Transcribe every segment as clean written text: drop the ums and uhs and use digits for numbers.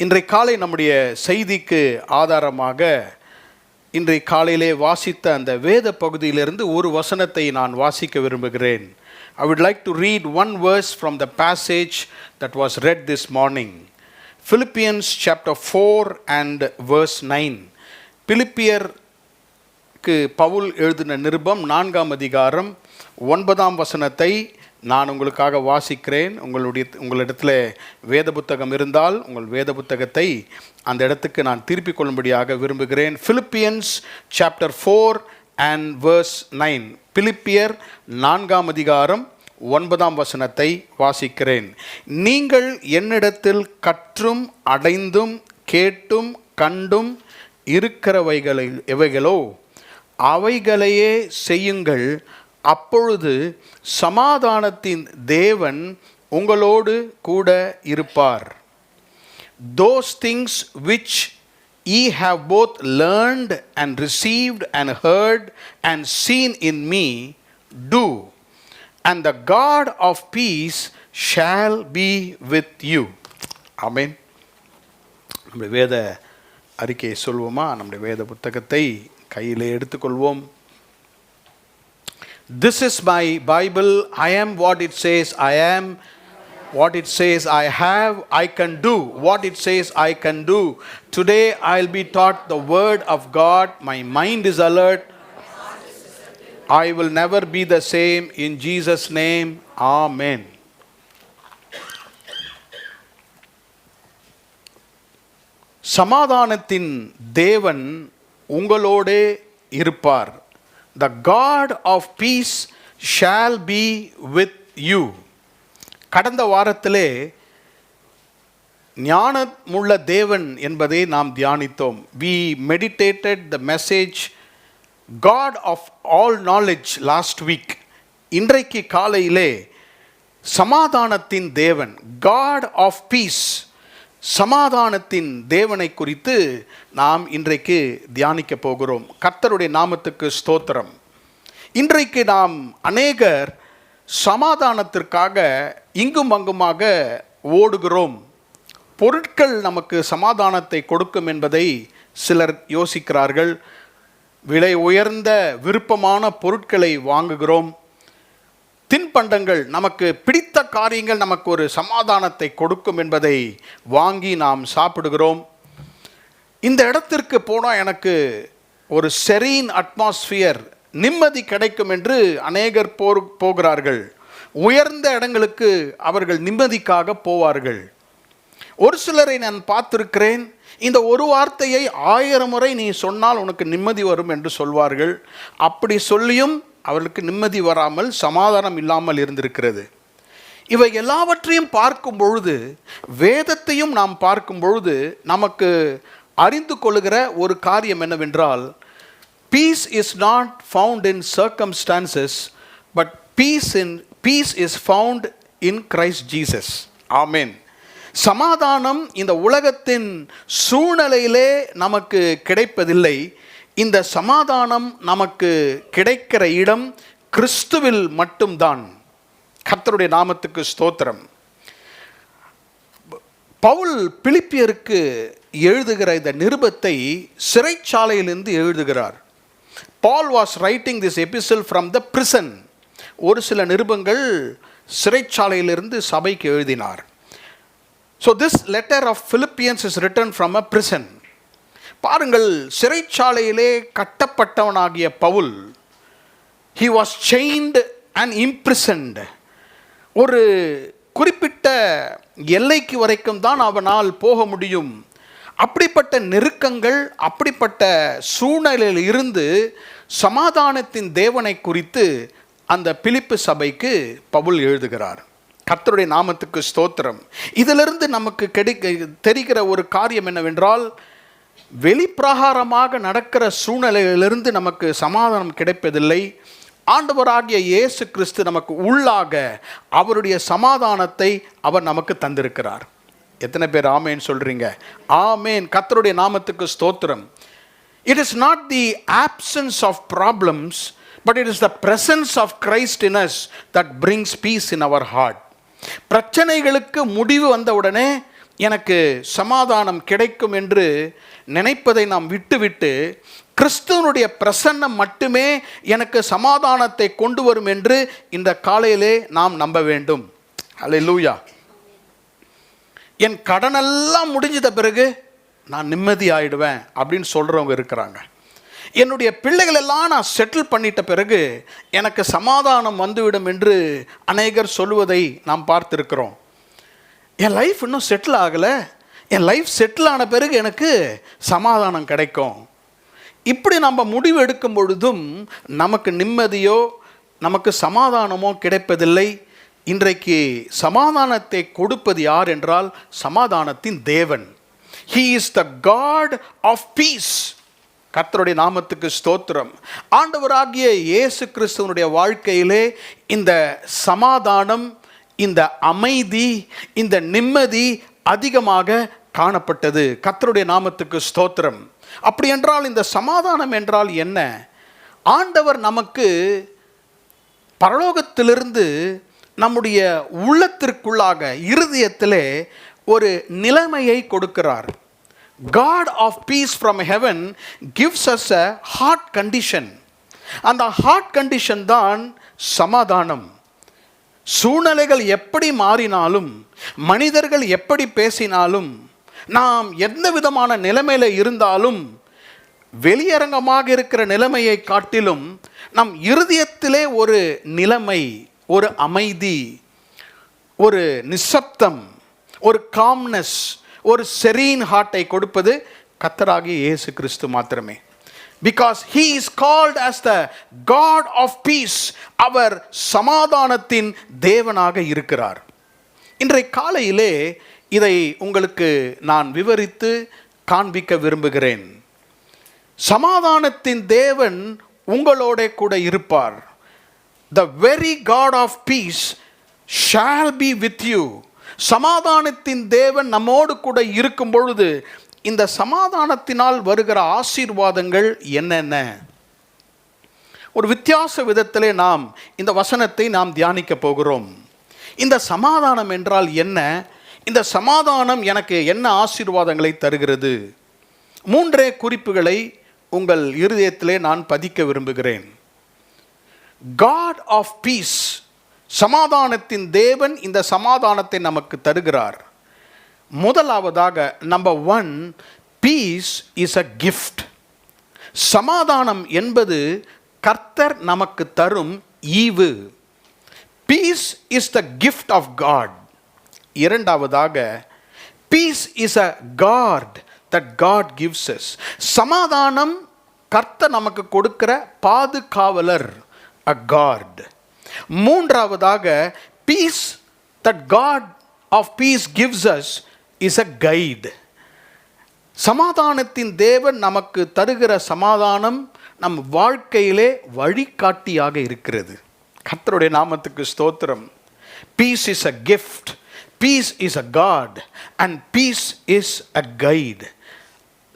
இன்றைய காலை நம்முடைய செய்திக்கு ஆதாரமாக இன்றைய காலையிலே வாசித்த அந்த வேத பகுதியிலிருந்து ஒரு வசனத்தை நான் வாசிக்க விரும்புகிறேன். I would like to read one verse from the passage that was read this morning. Philippians chapter 4 and verse 9. பிலிப்பியருக்கு Pavul எழுதின நிருபம் 4ஆம் அதிகாரம் 9ஆம் வசனத்தை நான் உங்களுக்காக வாசிக்கிறேன். உங்களிடத்தில் வேத புத்தகம் இருந்தால் உங்கள் வேத புத்தகத்தை அந்த இடத்துக்கு நான் திருப்பிக் கொள்ளும்படியாக விரும்புகிறேன். Philippians chapter 4 and verse 9. பிலிப்பியர் 4ஆம் அதிகாரம் 9ஆம் வசனத்தை வாசிக்கிறேன். நீங்கள் என்னிடத்தில் கற்றும் அடைந்தும் கேட்டும் கண்டும் எவைகளோ அவைகளையே செய்யுங்கள். அப்பொழுது சமாதானத்தின் தேவன் உங்களோடு கூட இருப்பார். Those things which ye have both learned and received and heard and seen in me, do, and the God of peace shall be with you. Amen. நம்முடைய வேத அறிக்கையை சொல்வோமா? நம்முடைய வேத புத்தகத்தை கையிலே எடுத்துக்கொள்வோம். This is my Bible. I am what it says I am. What it says I have, I can do. What it says I can do. Today I'll be taught the word of God. My mind is alert. I will never be the same. In Jesus' name, Amen. சமாதானத்தின் தேவன் உங்களோடே இருப்பார். The God of peace shall be with you. கடந்த வாரத்திலே ஞானமுள்ள தேவன் என்பதை நாம் தியானித்தோம். We meditated the message God of all knowledge last week. இன்றைக்கு காலையிலே சமாதானத்தின் தேவன், God of peace, சமாதானத்தின் தேவனை குறித்து நாம் இன்றைக்கு தியானிக்க போகிறோம். கர்த்தருடைய நாமத்துக்கு ஸ்தோத்திரம். இன்றைக்கு நாம் அநேகர் சமாதானத்திற்காக இங்கும் அங்குமாக ஓடுகிறோம். பொருட்கள் நமக்கு சமாதானத்தை கொடுக்கும் என்பதை சிலர் யோசிக்கிறார்கள். விலை உயர்ந்த விருப்பமான பொருட்களை வாங்குகிறோம். தின்பண்டங்கள், நமக்கு பிடித்த காரியங்கள் நமக்கு ஒரு சமாதானத்தை கொடுக்கும் என்பதை வாங்கி நாம் சாப்பிடுகிறோம். இந்த இடத்திற்கு போனால் எனக்கு ஒரு செரீன் அட்மாஸ்பியர், நிம்மதி கிடைக்கும் என்று அநேகர் போகிறார்கள். உயர்ந்த இடங்களுக்கு அவர்கள் நிம்மதிக்காக போவார்கள். ஒரு சிலரை நான் பார்த்திருக்கிறேன், இந்த ஒரு வார்த்தையை 1000 முறை நீ சொன்னால் உனக்கு நிம்மதி வரும் என்று சொல்வார்கள். அப்படி சொல்லியும் அவர்களுக்கு நிம்மதி வராமல், சமாதானம் இல்லாமல் இருந்திருக்கிறது. இவை எல்லாவற்றையும் பார்க்கும் பொழுது, வேதத்தையும் நாம் பார்க்கும் பொழுது நமக்கு அறிந்து கொள்ளுகிற ஒரு காரியம் என்னவென்றால், peace is not found in circumstances, but peace is found in Christ Jesus. Amen. சமாதானம் இந்த உலகத்தின் சூழ்நிலையிலே நமக்கு கிடைப்பதில்லை. இந்த சமாதானம் நமக்கு கிடைக்கிற இடம் கிறிஸ்துவில் மட்டும்தான். கர்த்தருடைய நாமத்துக்கு ஸ்தோத்திரம். பவுல் பிலிப்பியருக்கு எழுதுகிற இந்த நிருபத்தை சிறைச்சாலையிலிருந்து எழுதுகிறார். Paul was writing this epistle from the prison. ஒரு சில நிருபங்கள் சிறைச்சாலையிலிருந்து சபைக்கு எழுதினார். So this letter of Philippians is written from a prison. பாருங்கள், சிறைச்சாலையிலே கட்டப்பட்டவனாகிய Pavul, he was chained and imprisoned. ஒரு குறிப்பிட்ட எல்லைக்கு வரைக்கும் தான் அவனால் போக முடியும். அப்படிப்பட்ட நெருக்கங்கள், அப்படிப்பட்ட சூழ்நிலையில் இருந்து சமாதானத்தின் தேவனை குறித்து அந்த பிலிப்பு சபைக்கு பவுல் எழுதுகிறார். கர்த்தருடைய நாமத்துக்கு ஸ்தோத்திரம். இதிலிருந்து நமக்கு தெரிகிற ஒரு காரியம் என்னவென்றால், வெளிப்பிரகாரமாக நடக்கிற சூழ்நிலையிலிருந்து நமக்கு சமாதானம் கிடைப்பதில்லை. ஆண்டவராகிய இயேசு கிறிஸ்து நமக்கு உள்ளாக அவருடைய சமாதானத்தை அவர் நமக்கு தந்திருக்கிறார். எத்தனை பேர் ஆமேன் சொல்றீங்க? ஆமேன். கர்த்தருடைய நாமத்துக்கு ஸ்தோத்திரம். It is not the absence of problems, but it is the presence of Christ in us that brings peace in our heart. பிரச்சனைகளுக்கு முடிவு வந்தவுடனே எனக்கு சமாதானம் கிடைக்கும் என்று நினைப்பதை நாம் விட்டுவிட்டு கிறிஸ்துவனுடைய பிரசன்னம் மட்டுமே எனக்கு சமாதானத்தை கொண்டு வரும் என்று இந்த காலையிலே நாம் நம்ப வேண்டும். அல்லேலூயா. என் கடனெல்லாம் முடிஞ்சத பிறகு நான் நிம்மதி ஆயிடுவேன் அப்படின்னு சொல்கிறவங்க இருக்கிறாங்க. என்னுடைய பிள்ளைகள் எல்லாம் நான் செட்டில் பண்ணிட்ட பிறகு எனக்கு சமாதானம் வந்துவிடும் என்று அநேகர் சொல்லுவதை நாம் பார்த்துருக்கிறோம். என் லைஃப் இன்னும் செட்டில் ஆகலை, என் லைஃப் செட்டில் ஆன பிறகு எனக்கு சமாதானம் கிடைக்கும். இப்படி நம்ம முடிவு எடுக்கும் பொழுதும் நமக்கு நிம்மதியோ நமக்கு சமாதானமோ கிடைப்பதில்லை. இன்றைக்கு சமாதானத்தை கொடுப்பது யார் என்றால் சமாதானத்தின் தேவன். He is the God of peace. கர்த்தருடைய நாமத்துக்கு ஸ்தோத்திரம். ஆண்டவராகிய இயேசு கிறிஸ்துவனுடைய வாழ்க்கையிலே இந்த சமாதானம், இந்த அமைதி, இந்த நிம்மதி அதிகமாக காணப்பட்டது. கர்த்தருடைய நாமத்துக்கு ஸ்தோத்திரம். அப்படி என்றால் இந்த சமாதானம் என்றால் என்ன? ஆண்டவர் நமக்கு பரலோகத்திலிருந்து நம்முடைய உள்ளத்திற்குள்ளாக இருதயத்திலே ஒரு நிலைமையை கொடுக்கிறார். God of peace from heaven gives us a heart condition. அந்த heart condition தான் சமாதானம். சூழ்நிலைகள் எப்படி மாறினாலும், மனிதர்கள் எப்படி பேசினாலும், நாம் எந்த விதமான நிலைமையில இருந்தாலும், வெளியரங்கமாக இருக்கிற நிலைமையை காட்டிலும் நம் இருதயத்திலே ஒரு நிலைமை, ஒரு அமைதி, ஒரு நிசப்தம், ஒரு காம்னஸ், ஒரு செரீன் ஹார்ட்டை கொடுப்பது கர்த்தராகிய இயேசு கிறிஸ்து மாத்திரமே. Because he is called as the God of peace. அவர் சமாதானத்தின் தேவனாக இருக்கிறார். இன்றைய காலையிலே இதை உங்களுக்கு நான் விவரித்து காண்பிக்க விரும்புகிறேன். சமாதானத்தின் தேவன் உங்களோட கூட இருப்பார். The very God of peace shall be with you. சமாதானத்தின் தேவன் நம்மோடு கூட இருக்கும் பொழுது இந்த சமாதானத்தினால் வருகிற ஆசீர்வாதங்கள் என்னென்ன? ஒரு வித்தியாச விதத்திலே நாம் இந்த வசனத்தை நாம் தியானிக்க போகிறோம். இந்த சமாதானம் என்றால் என்ன? இந்த சமாதானம் எனக்கு என்ன ஆசீர்வாதங்களை தருகிறது? 3 குறிப்புகளை உங்கள் இருதயத்திலே நான் பதிக்க விரும்புகிறேன். God of peace, சமாதானத்தின் தேவன் இந்த சமாதானத்தை நமக்கு தருகிறார். முதலாவதாக number 1, peace is a gift. சமாதானம் என்பது கர்த்தர் நமக்கு தரும் ஈவு. Peace is the gift of God. இரண்டாவதாக, peace is a guard that God gives us. சமாதானம் கர்த்தர் நமக்கு கொடுக்கிற பாதுகாவலர், அ காட். மூன்றாவதாக, peace that God of peace gives us is a guide. சமாதானத்தின் தேவன் நமக்கு தருகிற சமாதானம் நம் வாழ்க்கையிலே வழிகாட்டியாக இருக்கிறது. கர்த்தருடைய நாமத்துக்கு ஸ்தோத்திரம். Peace is a gift, peace is a God and peace is a guide.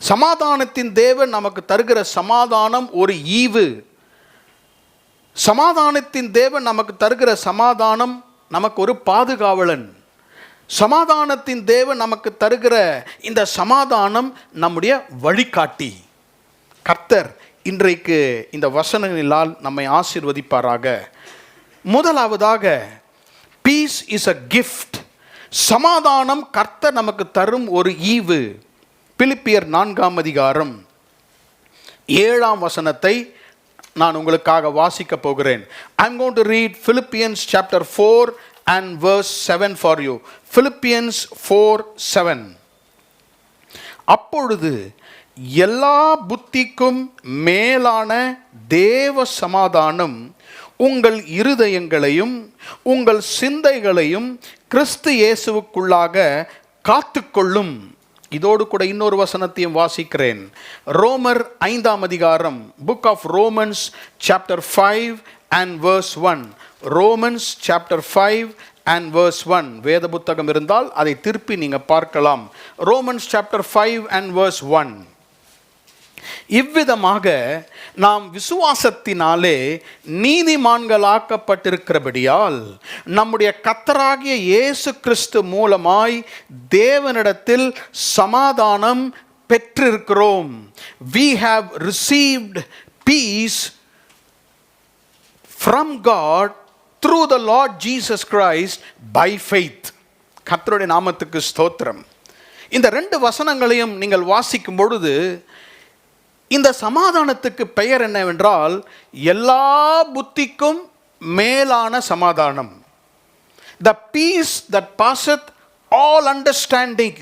சமாதானத்தின் தேவன் நமக்கு தருகிற சமாதானம் ஒரு ஈவு. சமாதானத்தின் தேவன் நமக்கு தருகிற சமாதானம் நமக்கு ஒரு பாதுகாவலன். சமாதானத்தின் தேவன் நமக்கு தருகிற இந்த சமாதானம் நம்முடைய வழிகாட்டி. கர்த்தர் இன்றைக்கு இந்த வசனங்களால் நம்மை ஆசீர்வதிப்பாராக. முதலாவதாக, பீஸ் இஸ் அ கிஃப்ட். சமாதானம் கர்த்தர் நமக்கு தரும் ஒரு ஈவு. பிலிப்பியர் 4ஆம் அதிகாரம் 7ஆம் வசனத்தை நான் உங்களுக்காக வாசிக்க போகிறேன். I am going to read Philippians chapter 4 and verse 7 for you. Philippians 4:7. அப்பொழுது எல்லா புத்திக்கும் மேலான தேவ சமாதானம் உங்கள் இருதயங்களையும் உங்கள் சிந்தைகளையும் கிறிஸ்து இயேசுவுக்குள்ளாக காத்துக்கொள்ளும். இதோடு கூட இன்னொரு வசனத்தையும் வாசிக்கிறேன். ரோமர் 5ஆம் அதிகாரம், book of Romans chapter 5 and verse 1. Romans chapter 5 and verse 1. வேத புத்தகம் இருந்தால் அதை திருப்பி நீங்க பார்க்கலாம். Romans chapter 5 and verse 1. இவ்விதமாக நாம் விசுவாசத்தினாலே நீதிமான்களாக்கப்பட்டிருக்கிறபடியால் நம்முடைய கர்த்தராகிய இயேசு கிறிஸ்து மூலமாய் தேவனிடத்தில் சமாதானம் பெற்றிருக்கிறோம். We have received peace from God through the Lord Jesus Christ by faith. கர்த்தருடைய நாமத்துக்கு ஸ்தோத்திரம். இந்த 2 வசனங்களையும் நீங்கள் வாசிக்கும் பொழுது இந்த சமாதானத்துக்கு பெயர் என்னவென்றால் எல்லா புத்திக்கும் மேலான சமாதானம். The peace that passeth all understanding.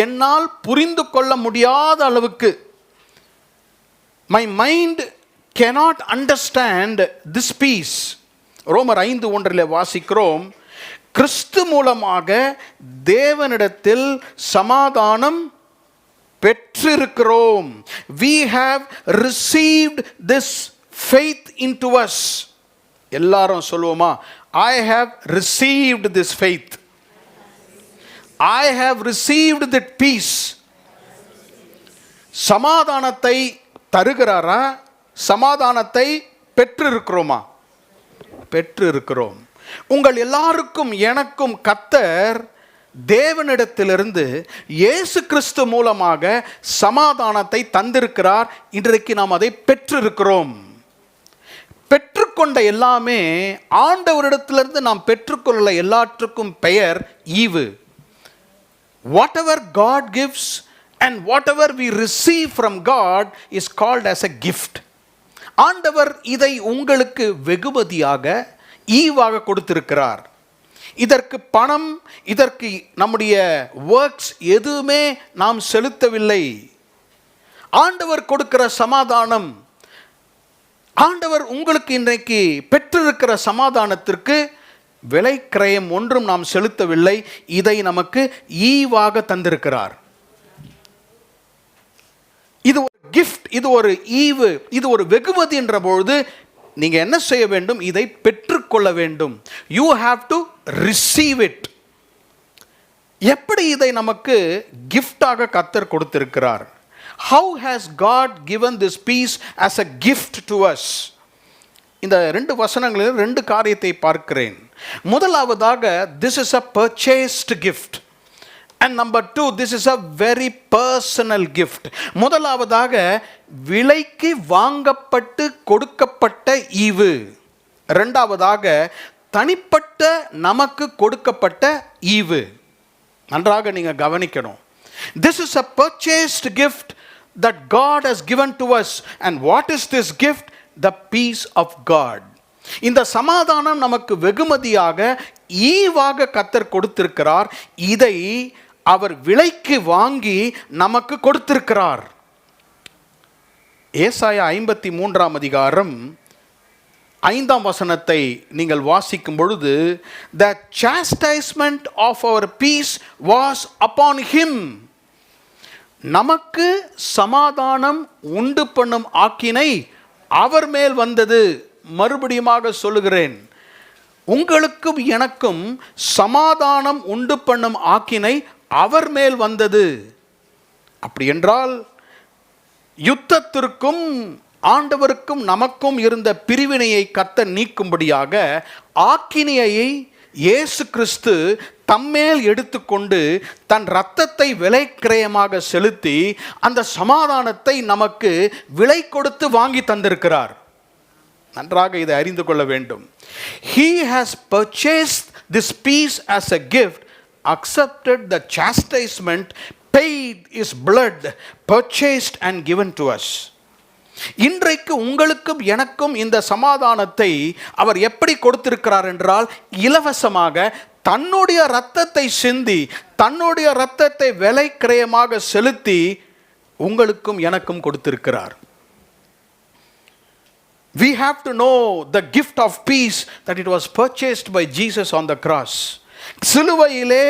என்னால் புரிந்து கொள்ள முடியாத அளவுக்கு, my mind cannot understand this peace. ரோமர் 5:1 வாசிக்கிறோம், கிறிஸ்து மூலமாக தேவனிடத்தில் சமாதானம் பெற்றிருக்கிறோம். We have received this faith into us. எல்லாரும் சொல்லுவோமா? I have received this faith. I have received that peace. சமாதானத்தை தருகிறாரா? சமாதானத்தை பெற்றிருக்கிறோமா? பெற்றிருக்கிறோம். உங்கள் எல்லாருக்கும் எனக்கும் கர்த்தர் தேவனிடத்திலிருந்து இயேசு கிறிஸ்து மூலமாக சமாதானத்தை தந்திருக்கிறார். இன்றைக்கு நாம் அதை பெற்றிருக்கிறோம். பெற்றுக்கொண்ட எல்லாமே ஆண்டவரிடத்திலிருந்து நாம் பெற்றுக்கொள்ள எல்லாற்றுக்கும் பெயர் ஈவு. Whatever God gives and whatever we receive from God is called as a gift. ஆண்டவர் இதை உங்களுக்கு வெகுமதியாக ஈவாக கொடுத்திருக்கிறார். இதற்கு பணம், இதற்கு நம்முடைய ஒர்க்ஸ் எதுவுமே நாம் செலுத்தவில்லை. ஆண்டவர் கொடுக்கிற சமாதானம், ஆண்டவர் உங்களுக்கு இன்றைக்கு பெற்றிருக்கிற சமாதானத்திற்கு விலை கிரயம் ஒன்றும் நாம் செலுத்தவில்லை. இதை நமக்கு ஈவாக தந்திருக்கிறார். இது ஒரு கிஃப்ட், இது ஒரு ஈவு, இது ஒரு வெகுமதி என்ற பொழுது நீங்க என்ன செய்ய வேண்டும்? இதை பெற்றுக்கொள்ள வேண்டும். You have to receive it. எப்படி இதை நமக்கு கிஃப்டாக கர்த்தர் கொடுத்திருக்கிறார்? How has God given this peace as a gift to us? இந்த 2 வசனங்களில் 2 காரியத்தை பார்க்கிறேன். முதலாவதாக, this is a purchased gift. And number 2, this is a very personal gift. முதலாவதாக, விலைக்கு வாங்கப்பட்டு கொடுக்கப்பட்ட ஈவு. இரண்டாவதாக, தனிப்பட்ட நமக்கு கொடுக்கப்பட்ட ஈவு. நன்றாக நீங்க கவனிக்கணும். This is a purchased gift that God has given to us. And what is this gift? The peace of God. இந்த சமாதானம் நமக்கு வெகுமதியாக ஈவாக கர்த்தர் கொடுத்திருக்கிறார். இதை அவர் விலைக்கு வாங்கி நமக்கு கொடுத்திருக்கிறார். ஏசாயா 53 அதிகாரம் 5 வசனத்தை நீங்கள் வாசிக்கும் பொழுது, the chastisement of our peace was upon him. நமக்கு சமாதானம் உண்டு பண்ணும் ஆக்கினை அவர் மேல் வந்தது. மறுபடியுமாக சொல்லுகிறேன், உங்களுக்கும் எனக்கும் சமாதானம் உண்டு பண்ணும் ஆக்கினை அவர் மேல் வந்தது. அப்படி என்றால் யுத்தத்திற்கும் ஆண்டவருக்கும் நமக்கும் இருந்த பிரிவினையை கர்த்தர் நீக்கும்படியாக ஆக்கினையை இயேசு கிறிஸ்து தம்மேல் எடுத்துக்கொண்டு தன் இரத்தத்தை விலை கிரயமாக செலுத்தி அந்த சமாதானத்தை நமக்கு விலை கொடுத்து வாங்கி தந்திருக்கிறார். நன்றாக இதை அறிந்து கொள்ள வேண்டும். He has purchased this peace as a gift, accepted the chastisement, paid his blood, purchased and given to us. இன்றைக்கு உங்களுக்கும் எனக்கும் இந்த சமாதானத்தை அவர் எப்படி கொடுத்திருக்கிறார் என்றால், இலவசமாக தன்னுடைய இரத்தத்தை சிந்தி, தன்னுடைய இரத்தத்தை விலை கிரயமாக செலுத்தி உங்களுக்கும் எனக்கும் கொடுத்திருக்கிறார். We have to know the gift of peace, that it was purchased by Jesus on the cross. சிலுவையிலே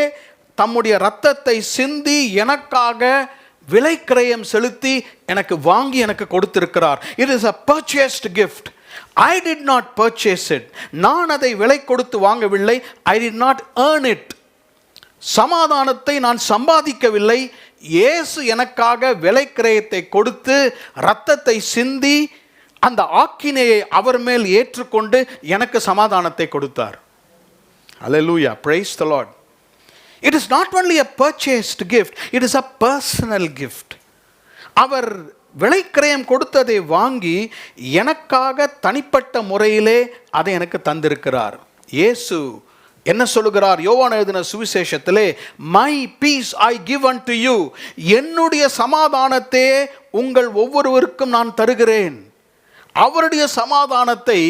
தம்முடைய இரத்தத்தை சிந்தி எனக்காக விலை கிரயம் செலுத்தி எனக்கு வாங்கி எனக்கு கொடுத்திருக்கிறார். It is a purchased gift. I did not purchase it. நான் அதை விலை கொடுத்து வாங்கவில்லை. I did not earn it. சமாதானத்தை நான் சம்பாதிக்கவில்லை. இயேசு எனக்காக விலை கிரயத்தை கொடுத்து இரத்தத்தை சிந்தி அந்த ஆக்கினையை அவர் மேல் ஏற்றுக்கொண்டு எனக்கு சமாதானத்தை கொடுத்தார். Hallelujah, praise the Lord. It is not only a purchased gift, it is a personal gift. அவர் விலைக்கிரயம் கொடுத்ததை வாங்கி எனக்காக தனிப்பட்ட முறையிலே அதை எனக்கு தந்திருக்கிறார். இயேசு என்ன சொல்லுகிறார்? யோவான் எழுதின சுவிசேஷத்திலே, my peace I give unto you, என்னுடைய சமாதானத்தை உங்கள் ஒவ்வொருவருக்கும் நான் தருகிறேன். அவருடைய சமாதானத்தை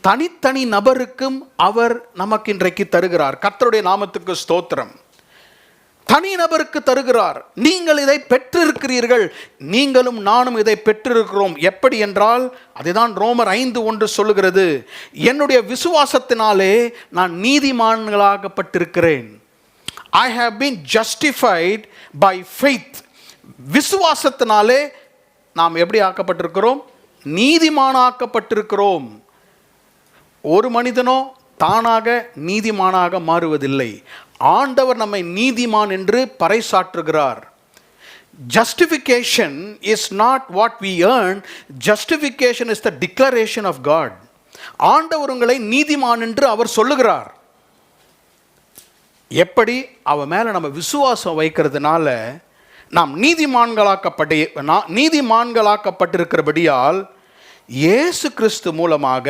தனித்தனி நபருக்கும் அவர் நமக்கு இன்றைக்கு தருகிறார். கர்த்தருடைய நாமத்துக்கு ஸ்தோத்திரம். தனி நபருக்கு தருகிறார். நீங்கள் இதை பெற்றிருக்கிறீர்கள், நீங்களும் நானும் இதை பெற்றிருக்கிறோம். எப்படி என்றால், அதுதான் ரோமர் 5:1 சொல்லுகிறது, என்னுடைய விசுவாசத்தினாலே நான் நீதிமான்களாகப்பட்டிருக்கிறேன். I have been justified by faith. விசுவாசத்தினாலே நாம் எப்படி ஆக்கப்பட்டிருக்கிறோம்? நீதிமானாக்கப்பட்டிருக்கிறோம். ஒரு மனிதனோ தானாக நீதிமானாக மாறுவதில்லை. ஆண்டவர் நம்மை நீதிமான் என்று பறைசாற்றுகிறார். Justification is not what we earn. Justification is the declaration of God. ஆண்டவர் உங்களை நீதிமான் என்று அவர் சொல்லுகிறார். எப்படி? அவ மேல நம்ம விசுவாசம் வைக்கிறதுனால நாம் நீதிமான்களாக்கப்பட்டிருக்கிறபடியால் இயேசு கிறிஸ்து மூலமாக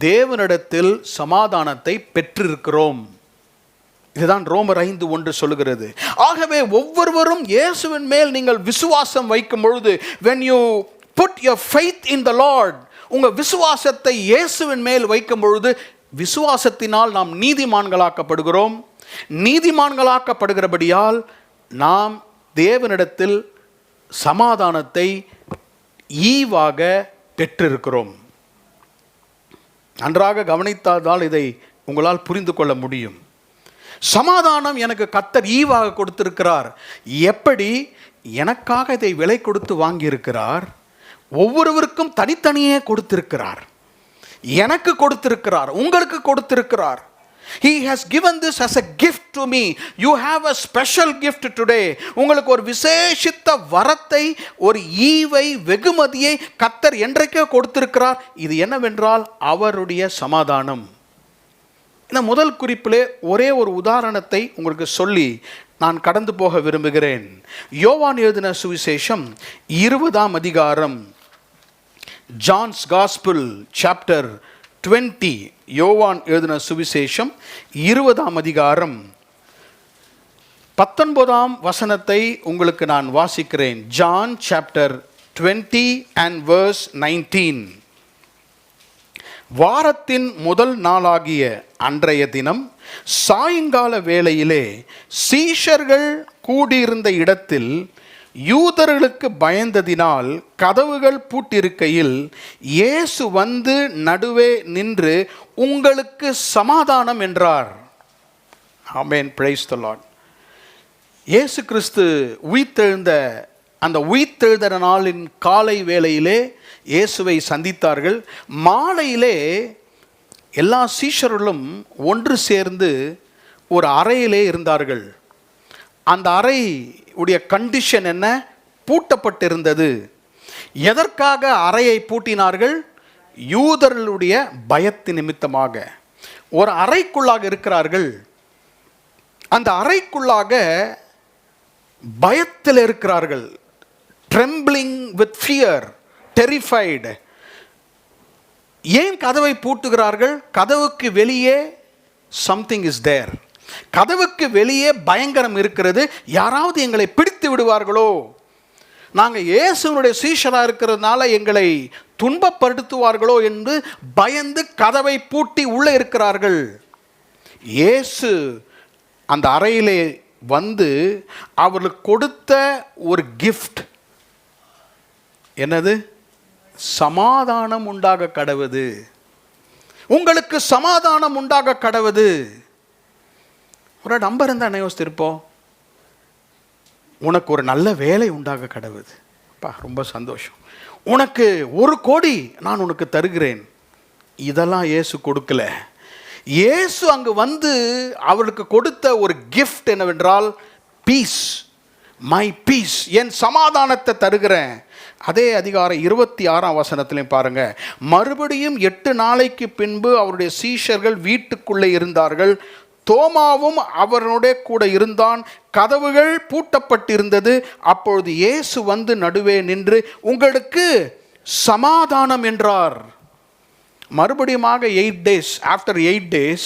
தேவனிடத்தில் சமாதானத்தை பெற்றிருக்கிறோம். இதுதான் ரோமர் 5:1 சொல்லுகிறது. ஆகவே ஒவ்வொருவரும் இயேசுவின் மேல் நீங்கள் விசுவாசம் வைக்கும் பொழுது, when you put your faith in the Lord, உங்க விசுவாசத்தை இயேசுவின் மேல் வைக்கும் பொழுது விசுவாசத்தினால் நாம் நீதிமான்களாக்கப்படுகிறோம். நீதிமான்களாக்கப்படுகிறபடியால் நாம் தேவனிடத்தில் சமாதானத்தை ஈவாக பெற்றிருக்கிறோம். நன்றாக கவனித்தால் இதை உங்களால் புரிந்து கொள்ள முடியும். சமாதானம் எனக்கு கர்த்தர் ஈவாக கொடுத்திருக்கிறார். எப்படி? எனக்காக இதை விலை கொடுத்து வாங்கியிருக்கிறார். ஒவ்வொருவருக்கும் தனித்தனியே கொடுத்திருக்கிறார். எனக்கு கொடுத்திருக்கிறார், உங்களுக்கு கொடுத்திருக்கிறார். He has given this as a gift to me. You have a special gift today. உங்களுக்கு ஒரு விசேஷித்த வரத்தை, ஒரு ஈவை, வெகுமதியை கர்த்தர் என்றைக்கே கொடுத்திருக்கிறார். இது என்னவென்றால் அவருடைய சமாதானம். இந்த முதல் குறிப்பிலே ஒரே ஒரு உதாரணத்தை உங்களுக்கு சொல்லி நான் கடந்து போக விரும்புகிறேன். யோவான் எழுதின சுவிசேஷம் 20ஆம் அதிகாரம், ஜான்ஸ் காஸ்பிள் சாப்டர் 20. யோவான் எழுதின சுவிசேஷம் 20ஆம் அதிகாரம் 19ஆம் வசனத்தை உங்களுக்கு நான் வாசிக்கிறேன். John chapter 20 and verse 19. வாரத்தின் முதல் நாளாகிய அன்றைய தினம் சாயங்கால வேளையிலே சீஷர்கள் கூடியிருந்த இடத்தில் யூதர்களுக்கு பயந்ததினால் கதவுகள் பூட்டிருக்கையில் இயேசு வந்து நடுவே நின்று, உங்களுக்கு சமாதானம் என்றார். ஆமென், பிரைஸ் தி லார்ட். இயேசு கிறிஸ்து உயிர்த்தெழுந்த அந்த உயிர்த்தெழுந்த நாளின் காலை வேளையிலே இயேசுவை சந்தித்தார்கள். மாலையிலே எல்லா சீஷர்களும் ஒன்று சேர்ந்து ஒரு அறையிலே இருந்தார்கள். அந்த அறை உடைய கண்டிஷன் என்ன? பூட்டப்பட்டிருந்தது. எதற்காக அறையை பூட்டினார்கள்? யூதர்களுடைய பயத்தின் நிமித்தமாக. ஒரு அறைக்குள்ளாக இருக்கிறார்கள். அந்த அறைக்குள்ளாக பயத்தில் இருக்கிறார்கள். trembling with fear, terrified. ஏன் கதவை பூட்டுகிறார்கள்? கதவுக்கு வெளியே something is there. கதவுக்கு வெளியே பயங்கரம் இருக்கிறது. யாராவது எங்களை பிடித்து விடுவார்களோ, நாங்கள் இயேசுவினுடைய சீஷராக இருக்கிறதுனால எங்களை துன்பப்படுத்துவார்களோ என்று பயந்து கதவை பூட்டி உள்ளே இருக்கிறார்கள். இயேசு அந்த அறையிலே வந்து அவர்களுக்கு கொடுத்த ஒரு கிஃப்ட் என்னது? சமாதானம் உண்டாக கடவுது. உங்களுக்கு சமாதானம் உண்டாக கடவுது. ஒரு நம்பர் இருந்தால் என்ன யோசித்திருப்போம்? உனக்கு ஒரு நல்ல வேலை உண்டாக கடவுது. அப்பா, ரொம்ப சந்தோஷம். உனக்கு 1 கோடி நான் உனக்கு தருகிறேன். இதெல்லாம் இயேசு கொடுக்கல. இயேசு அங்கு வந்து அவருக்கு கொடுத்த ஒரு கிஃப்ட் என்னவென்றால் பீஸ், மை பீஸ், என் சமாதானத்தை தருகிறேன். அதே அதிகாரம் 26ஆம் வசனத்திலையும் பாருங்க, மறுபடியும் 8 நாளைக்கு பின்பு அவருடைய சீஷர்கள் வீட்டுக்குள்ளே இருந்தார்கள். தோமாவும் அவனுடைய கூட இருந்தான். கதவுகள் பூட்டப்பட்டிருந்தது. அப்பொழுது இயேசு வந்து நடுவே நின்று, உங்களுக்கு சமாதானம் என்றார். மறுபடியுமாக 8 days, ஆஃப்டர் 8 days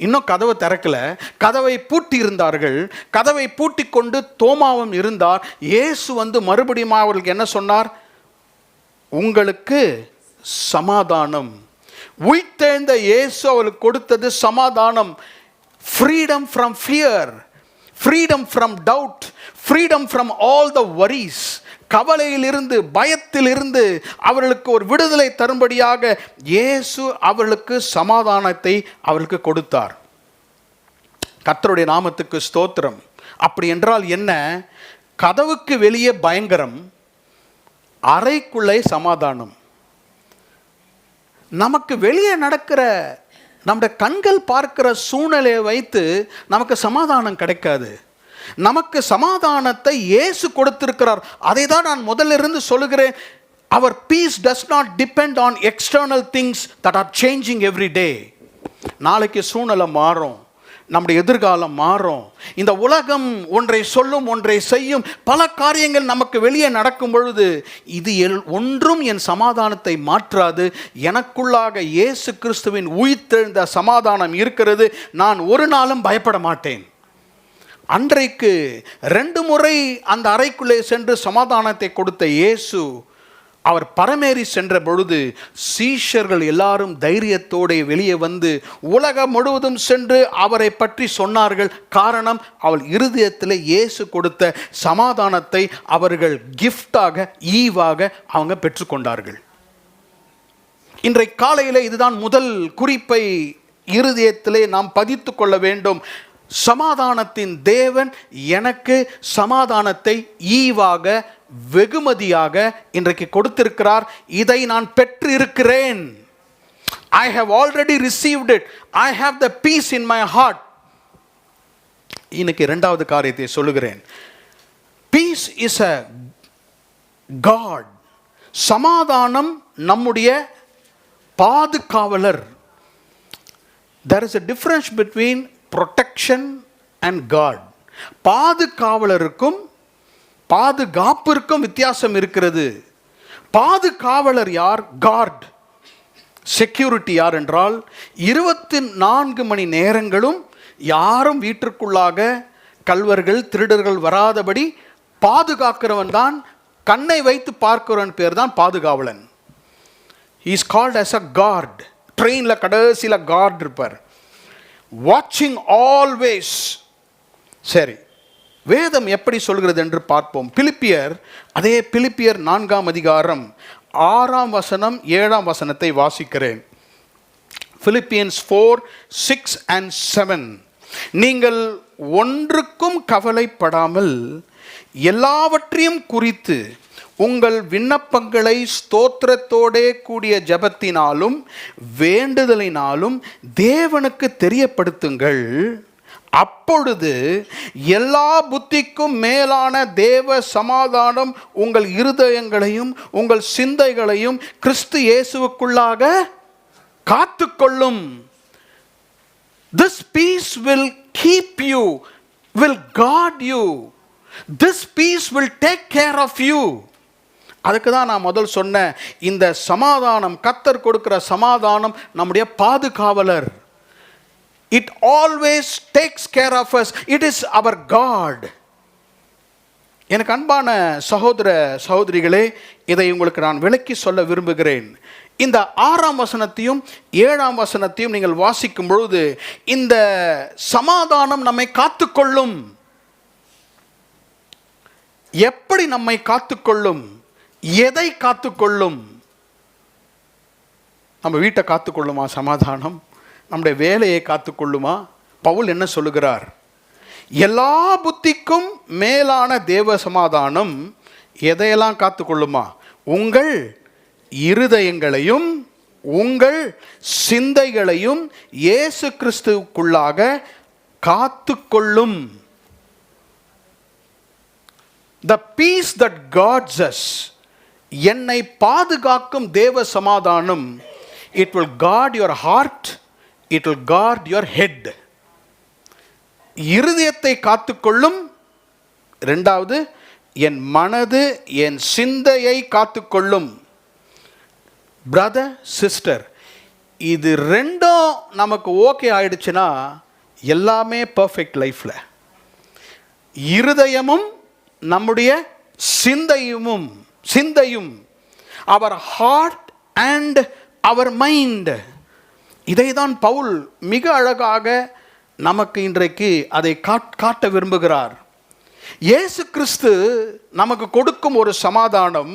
இன்னும் கதவை திறக்கல, கதவை பூட்டி இருந்தார்கள். கதவை பூட்டி கொண்டு தோமாவும் இருந்தார். இயேசு வந்து மறுபடியும் அவர்களுக்கு என்ன சொன்னார்? உங்களுக்கு சமாதானம். உயிர்த்தெழுந்த இயேசு அவர்களுக்கு கொடுத்தது சமாதானம். Freedom from fear, freedom from doubt, freedom from all the worries. கவலையிலிருந்து, பயத்திலிருந்து அவர்களுக்கு ஒரு விடுதலை தரும்படியாக இயேசு அவர்களுக்கு சமாதானத்தை அவர்களுக்கு கொடுத்தார். கர்த்தருடைய நாமத்துக்கு ஸ்தோத்திரம். அப்படி என்றால் என்ன? கதவுக்கு வெளியே பயங்கரம், அறைக்குள்ளே சமாதானம். நமக்கு வெளியே நடக்கிற, நம்முடைய கண்கள் பார்க்கிற சூழ்நிலையை வைத்து நமக்கு சமாதானம் கிடைக்காது. நமக்கு சமாதானத்தை இயேசு கொடுத்திருக்கிறார். அதை தான் நான் முதல்ல இருந்து சொல்லுகிறேன். Our peace does not depend on external things that are changing every day. நாளைக்கு சூழ்நிலை மாறும், நம்முடைய எதிர்காலம் மாறும். இந்த உலகம் ஒன்றை சொல்லும், ஒன்றை செய்யும். பல காரியங்கள் நமக்கு வெளியே நடக்கும் பொழுது இது ஒன்றும் என் சமாதானத்தை மாற்றாது. எனக்குள்ளாக இயேசு கிறிஸ்துவின் உயிர்த்தெழுந்த சமாதானம் இருக்கிறது. நான் ஒரு நாளும் பயப்பட மாட்டேன். அன்றைக்கு 2 முறை அந்த அறைக்குள்ளே சென்று சமாதானத்தை கொடுத்த இயேசு அவர் பரமேறி சென்ற பொழுது சீஷர்கள் எல்லாரும் தைரியத்தோடு வெளியே வந்து உலகம் முழுவதும் சென்று அவரை பற்றி சொன்னார்கள். காரணம், அவள் இருதயத்தில் இயேசு கொடுத்த சமாதானத்தை அவர்கள் கிஃப்டாக, ஈவாக அவங்க பெற்றுக்கொண்டார்கள். இன்றைக்கு காலையில் இதுதான் முதல் குறிப்பை இருதயத்திலே நாம் பதித்து கொள்ள வேண்டும். சமாதானத்தின் தேவன் எனக்கு சமாதானத்தை ஈவாக, வெகுமதியாக இன்றைக்கு கொடுத்திருக்கிறார். இதை நான் பெற்று இருக்கிறேன். I have already received it. I have the peace in my heart. இன்னைக்கு 2வது காரியத்தை சொல்லுகிறேன். Peace is a God. சமாதானம் நம்முடைய பாதுகாவலர். There is a difference between protection and God. பாதுகாவலருக்கும் பாதுகாப்பிற்கும் வித்தியாசம் இருக்கிறது. பாதுகாவலர் யார்? காட். செக்யூரிட்டி யார் என்றால் 24 மணி நேரங்களும் யாரும் வீட்டிற்குள்ளாக கள்வர்கள், திருடர்கள் வராதபடி பாதுகாக்கிறவன் தான், கண்ணை வைத்து பார்க்கிறவன் பேர் தான் பாதுகாவலன். He is called as a guard. ட்ரெயினில் கடைசியில் கார்டு இருப்பார். வாட்சிங் ஆல்வேஸ். சரி, வேதம் எப்படி சொல்கிறது என்று பார்ப்போம். பிலிப்பியர், அதே பிலிப்பியர் 4ஆம் அதிகாரம் 6ஆம் வசனம் 7ஆம் வசனத்தை வாசிக்கிறேன். Philippians 4:6 and 7. நீங்கள் ஒன்றுக்கும் கவலைப்படாமல் எல்லாவற்றையும் குறித்து உங்கள் விண்ணப்பங்களை ஸ்தோத்திரத்தோடே கூடிய ஜெபத்தினாலும் வேண்டுதலினாலும் தேவனுக்கு தெரியப்படுத்துங்கள். அப்பொழுது எல்லா புத்திக்கும் மேலான தேவ சமாதானம் உங்கள் இருதயங்களையும் உங்கள் சிந்தைகளையும் கிறிஸ்து இயேசுவுக்குள்ளாக காத்துக்கொள்ளும். This peace will keep you, will guard you. This peace will take care of you. அதுக்கு தான் நான் முதல் சொன்ன இந்த சமாதானம், கர்த்தர் கொடுக்கிற சமாதானம் நம்முடைய பாதுகாவலர். It always takes care of us. It is our God. எனக்கு அன்பான சகோதர சகோதரிகளே, இதை உங்களுக்கு நான் விளக்கி சொல்ல விரும்புகிறேன். இந்த 6ஆம் வசனத்தையும் 7ஆம் வசனத்தையும் நீங்கள் வாசிக்கும் பொழுது இந்த சமாதானம் நம்மை காத்துக்கொள்ளும். எப்படி நம்மை காத்துக்கொள்ளும்? எதை காத்துக்கொள்ளும்? நம்ம வீட்டை காத்துக்கொள்ளுமா சமாதானம்? நம்முடைய வேலையை காத்துக்கொள்ளுமா? பவுல் என்ன சொல்லுகிறார்? எல்லா புத்திக்கும் மேலான தேவ சமாதானம் எதையெல்லாம் காத்துக்கொள்ளுமா? உங்கள் இருதயங்களையும் உங்கள் சிந்தைகளையும் இயேசு கிறிஸ்துவுக்குள்ளாக காத்துக்கொள்ளும். the peace that guards us, என்னை பாதுகாக்கும் தேவ சமாதானம், it will guard your heart, it will guard your head. இருதயத்தை காத்துக்கொள்ளும். இரண்டாவது, என் மனது என் சிந்தையை காத்துக்கொள்ளும். பிரதர் சிஸ்டர், இது ரெண்டும் நமக்கு ஓகே ஆயிடுச்சுன்னா எல்லாமே பர்ஃபெக்ட் லைஃப்ல. இருதயமும் நம்முடைய சிந்தையும் அவர் ஹார்ட் அண்ட் அவர் மைண்ட். இதை தான் பவுல் மிக அழகாக நமக்கு இன்றைக்கு அதை காட்ட விரும்புகிறார். இயேசு கிறிஸ்து நமக்கு கொடுக்கும் ஒரு சமாதானம்.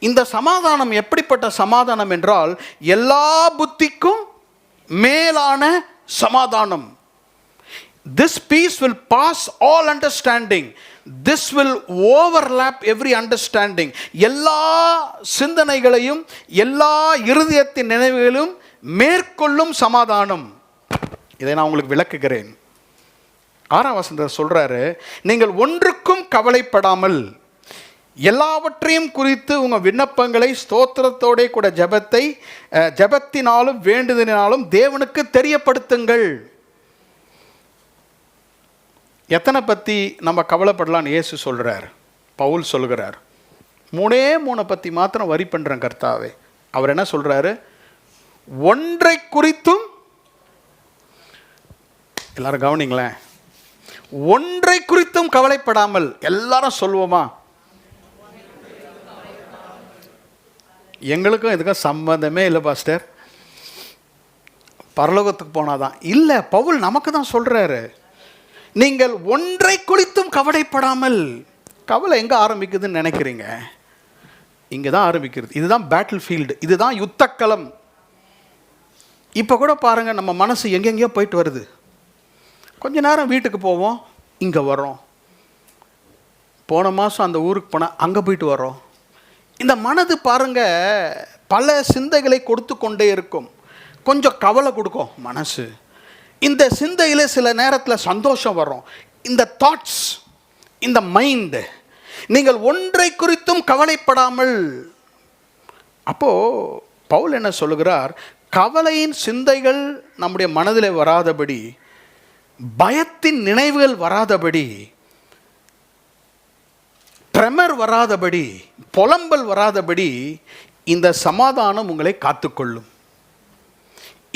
இந்த சமாதானம் எப்படிப்பட்ட சமாதானம் என்றால், எல்லா புத்திக்கும் மேலான சமாதானம். This peace will pass all understanding. This will overlap every understanding. எல்லா சிந்தனைகளையும் எல்லா இருதயத்தின் நினைவுகளையும் மேற்கொள்ளும் சமாதானம். இதை நான் உங்களுக்கு விளக்குகிறேன். 6ஆம் வசனத்தில் சொல்றாரு, நீங்கள் ஒன்றுக்கும் கவலைப்படாமல் எல்லாவற்றையும் குறித்து உங்கள் விண்ணப்பங்களை ஸ்தோத்திரத்தோட கூட ஜெபத்தினாலும் வேண்டுதலினாலும் தேவனுக்கு தெரியப்படுத்துங்கள். எத்தனை பற்றி நம்ம கவலைப்படலான்னு இயேசு சொல்கிறார், பவுல் சொல்கிறார். 3 பற்றி மாத்திரம் வரி பண்ணுறேன் கர்த்தாவே. அவர் என்ன சொல்கிறாரு? ஒன்றை குறித்தும், எல்லாரும் கவனிங்களேன், ஒன்றை குறித்தும் கவலைப்படாமல். எல்லாரும் சொல்லுவோமா? எங்களுக்கும் இதுக்கும் சம்பந்தமே இல்லை பாஸ்டர், பரலோகத்துக்கு போனாதான். இல்லை, பவுல் நமக்கு தான் சொல்கிறாரு, நீங்கள் ஒன்றை குறித்தும் கவலைப்படாமல். கவலை எங்கே ஆரம்பிக்குதுன்னு நினைக்கிறீங்க? இங்கே தான் ஆரம்பிக்கிறது. இதுதான் பேட்டில் ஃபீல்டு, இதுதான் யுத்தக்களம். இப்போ கூட பாருங்கள், நம்ம மனசு எங்கெங்கேயோ போயிட்டு வருது. கொஞ்ச நேரம் வீட்டுக்கு போவோம், இங்கே வரோம். போன மாதம் அந்த ஊருக்கு போனால் அங்கே போயிட்டு வரோம். இந்த மனது பாருங்கள், பல சிந்தைகளை கொடுத்து கொண்டே இருக்கும். கொஞ்சம் கவலை கொடுக்கும் மனசு. இந்த சிந்தையில் சில நேரத்தில் சந்தோஷம் வரும். இந்த தாட்ஸ், இந்த மைண்டு. நீங்கள் ஒன்றை குறித்தும் கவலைப்படாமல். அப்போது பவுல் என்ன சொல்லுகிறார்? கவலையின் சிந்தைகள் நம்முடைய மனதில் வராதபடி, பயத்தின் நினைவுகள் வராதபடி, ட்ரெமர் வராதபடி, புலம்பல் வராதபடி இந்த சமாதானம் உங்களை காத்துக்கொள்ளும்.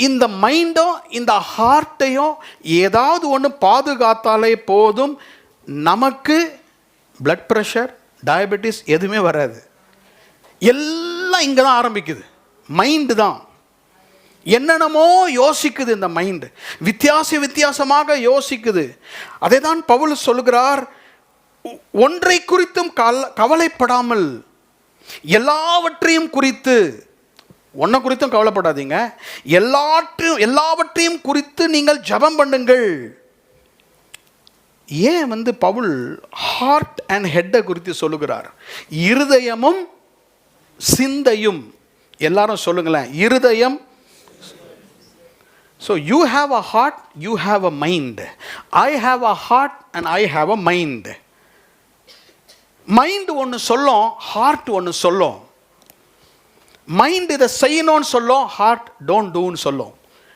இந்த மைண்டும் இந்த ஹார்ட்டையும் ஏதாவது ஒன்று பாதுகாத்தாலே போதும், நமக்கு பிளட் ப்ரெஷர், டயபெட்டிஸ் எதுவுமே வராது. எல்லாம் இங்கே தான் ஆரம்பிக்குது. மைண்டு தான் என்னென்னமோ யோசிக்குது. இந்த மைண்டு வித்தியாசமாக யோசிக்குது. அதை தான் பவுல் சொல்கிறார், ஒன்றை குறித்தும் கவலைப்படாமல் எல்லாவற்றையும் குறித்து. ஒன்றை குறித்தும் கவலைப்படாதீங்க, எல்லாவற்றையும் குறித்து நீங்கள் ஜெபம் பண்ணுங்கள். ஏன் பவுல் ஹார்ட் அண்ட் ஹெட்டை குறித்து சொல்லுகிறார்? இருதயமும் சிந்தையும். எல்லாரும் சொல்லுங்களேன், இருதயம். So you have a heart, you have a mind. I have a heart and I have a mind. Mind ஒன்று சொல்லும், ஹார்ட் ஒன்று சொல்லும். மைண்ட் இதை செய்யணும்னு சொல்லும், ஹார்ட் டோன்ட் டூன்னு சொல்லும்.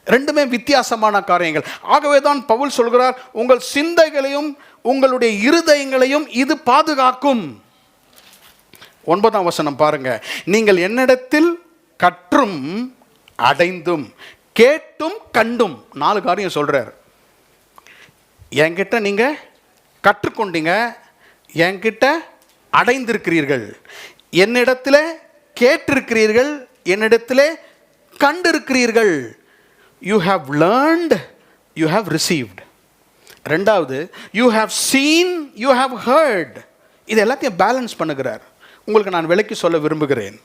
ரெண்டுமே வித்தியாசமான காரியங்கள். ஆகவே தான் பவுல் சொல்கிறார், உங்கள் சிந்தைகளையும் உங்களுடைய இருதயங்களையும் இது பாதுகாக்கும். 9ஆம் வசனம் பாருங்க. நீங்கள் என்னிடத்தில் கற்றும் அடைந்தும் கேட்டும் கண்டும். 4 காரியம் சொல்றார். என்கிட்ட நீங்க கற்றுக்கொண்டீங்க, என்கிட்ட அடைந்திருக்கிறீர்கள், என்னிடத்தில் கேட்டிருக்கிறீர்கள், என்னிடத்தில் கண்டிருக்கிறீர்கள். You have learned, you have received. ரெண்டாவது, you have seen, you have heard. இது எல்லாத்தையும் பேலன்ஸ் பண்ணுகிறார். உங்களுக்கு நான் விளக்கி சொல்ல விரும்புகிறேன்.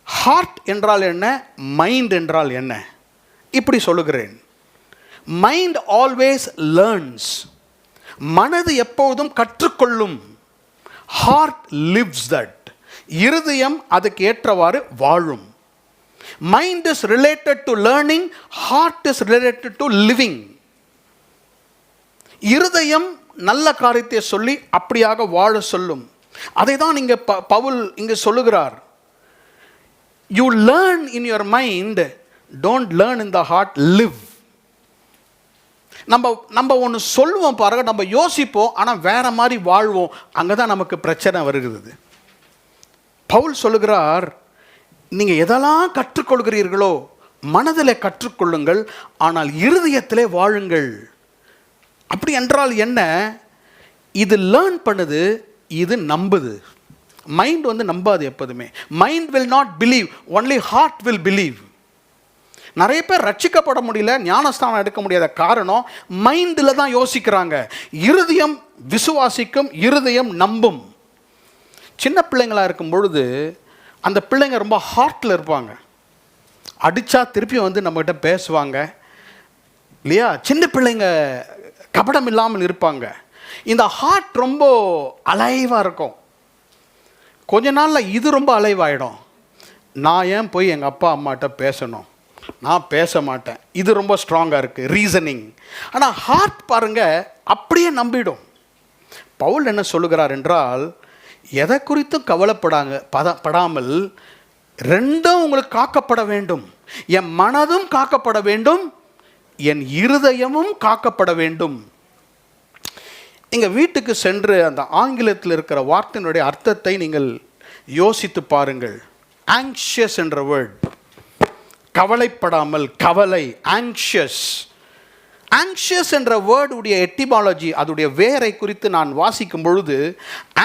ஹார்ட் என்றால் என்ன, மைண்ட் என்றால் என்ன, இப்படி சொல்லுகிறேன். Mind always learns. மனது எப்போதும் கற்றுக்கொள்ளும். Heart lives that. இருதயம் அதுக்கு ஏற்றவாறு வாழும். Mind is related to learning, heart is related to living. இருதயம் நல்ல காரியத்தை சொல்லி அப்படியாக வாழ சொல்லும். அதை தான் இங்கே பவுல் இங்கே சொல்லுகிறார். You learn in your mind, don't learn in the heart, live. நம்ம ஒன்று சொல்லுவோம் பாருங்க, நம்ம யோசிப்போம், ஆனால் வேற மாதிரி வாழ்வோம். அங்கே தான் நமக்கு பிரச்சனை வருகிறது. பவுல் சொல்லுகிறார், நீங்கள் எதெல்லாம் கற்றுக்கொள்கிறீர்களோ மனதில் கற்றுக்கொள்ளுங்கள், ஆனால் இருதயத்திலே வாழுங்கள். அப்படி என்றால் என்ன? இது லேர்ன் பண்ணுது, இது நம்புது. மைண்ட் நம்பாது எப்போதுமே. Mind will not believe, only heart will believe. நிறைய பேர் ரட்சிக்கப்பட முடியல, ஞானஸ்தானம் எடுக்க முடியாத காரணம் மைண்டில் தான் யோசிக்கிறாங்க. இருதயம் விசுவாசிக்கும், இருதயம் நம்பும். சின்ன பிள்ளைங்களாக இருக்கும் பொழுது அந்த பிள்ளைங்க ரொம்ப ஹார்ட்டில் இருப்பாங்க. அடித்தா திருப்பி நம்மகிட்ட பேசுவாங்க இல்லையா? சின்ன பிள்ளைங்க கபடம் இல்லாமல் இருப்பாங்க. இந்த ஹார்ட் ரொம்ப அலைவாக இருக்கும். கொஞ்ச நாளில் இது ரொம்ப அலைவாயிடும். நான் ஏன் போய் எங்கள் அப்பா அம்மாட்ட பேசணும், நான் பேச மாட்டேன். இது ரொம்ப ஸ்ட்ராங்காக இருக்குது, ரீசனிங். ஆனால் ஹார்ட் பாருங்கள் அப்படியே நம்பிடும். பவுல் என்ன சொல்லுகிறார் என்றால், எதை குறித்தும் படாமல் ரெண்டும் உங்களுக்கு காக்கப்பட வேண்டும். என் மனதும் காக்கப்பட வேண்டும், என் இருதயமும் காக்கப்பட வேண்டும். நீங்கள் வீட்டுக்கு சென்று அந்த ஆங்கிலத்தில் இருக்கிற வார்த்தையினுடைய அர்த்தத்தை நீங்கள் யோசித்து பாருங்கள். ஆங்ஷியஸ் என்ற வேர்ட், கவலைப்படாமல், கவலை, ஆங்ஷியஸ். ஆங்ஷியஸ் என்ற வேர்டுடைய எட்டிமாலஜி, அதோடைய வேரை குறித்து நான் வாசிக்கும் பொழுது,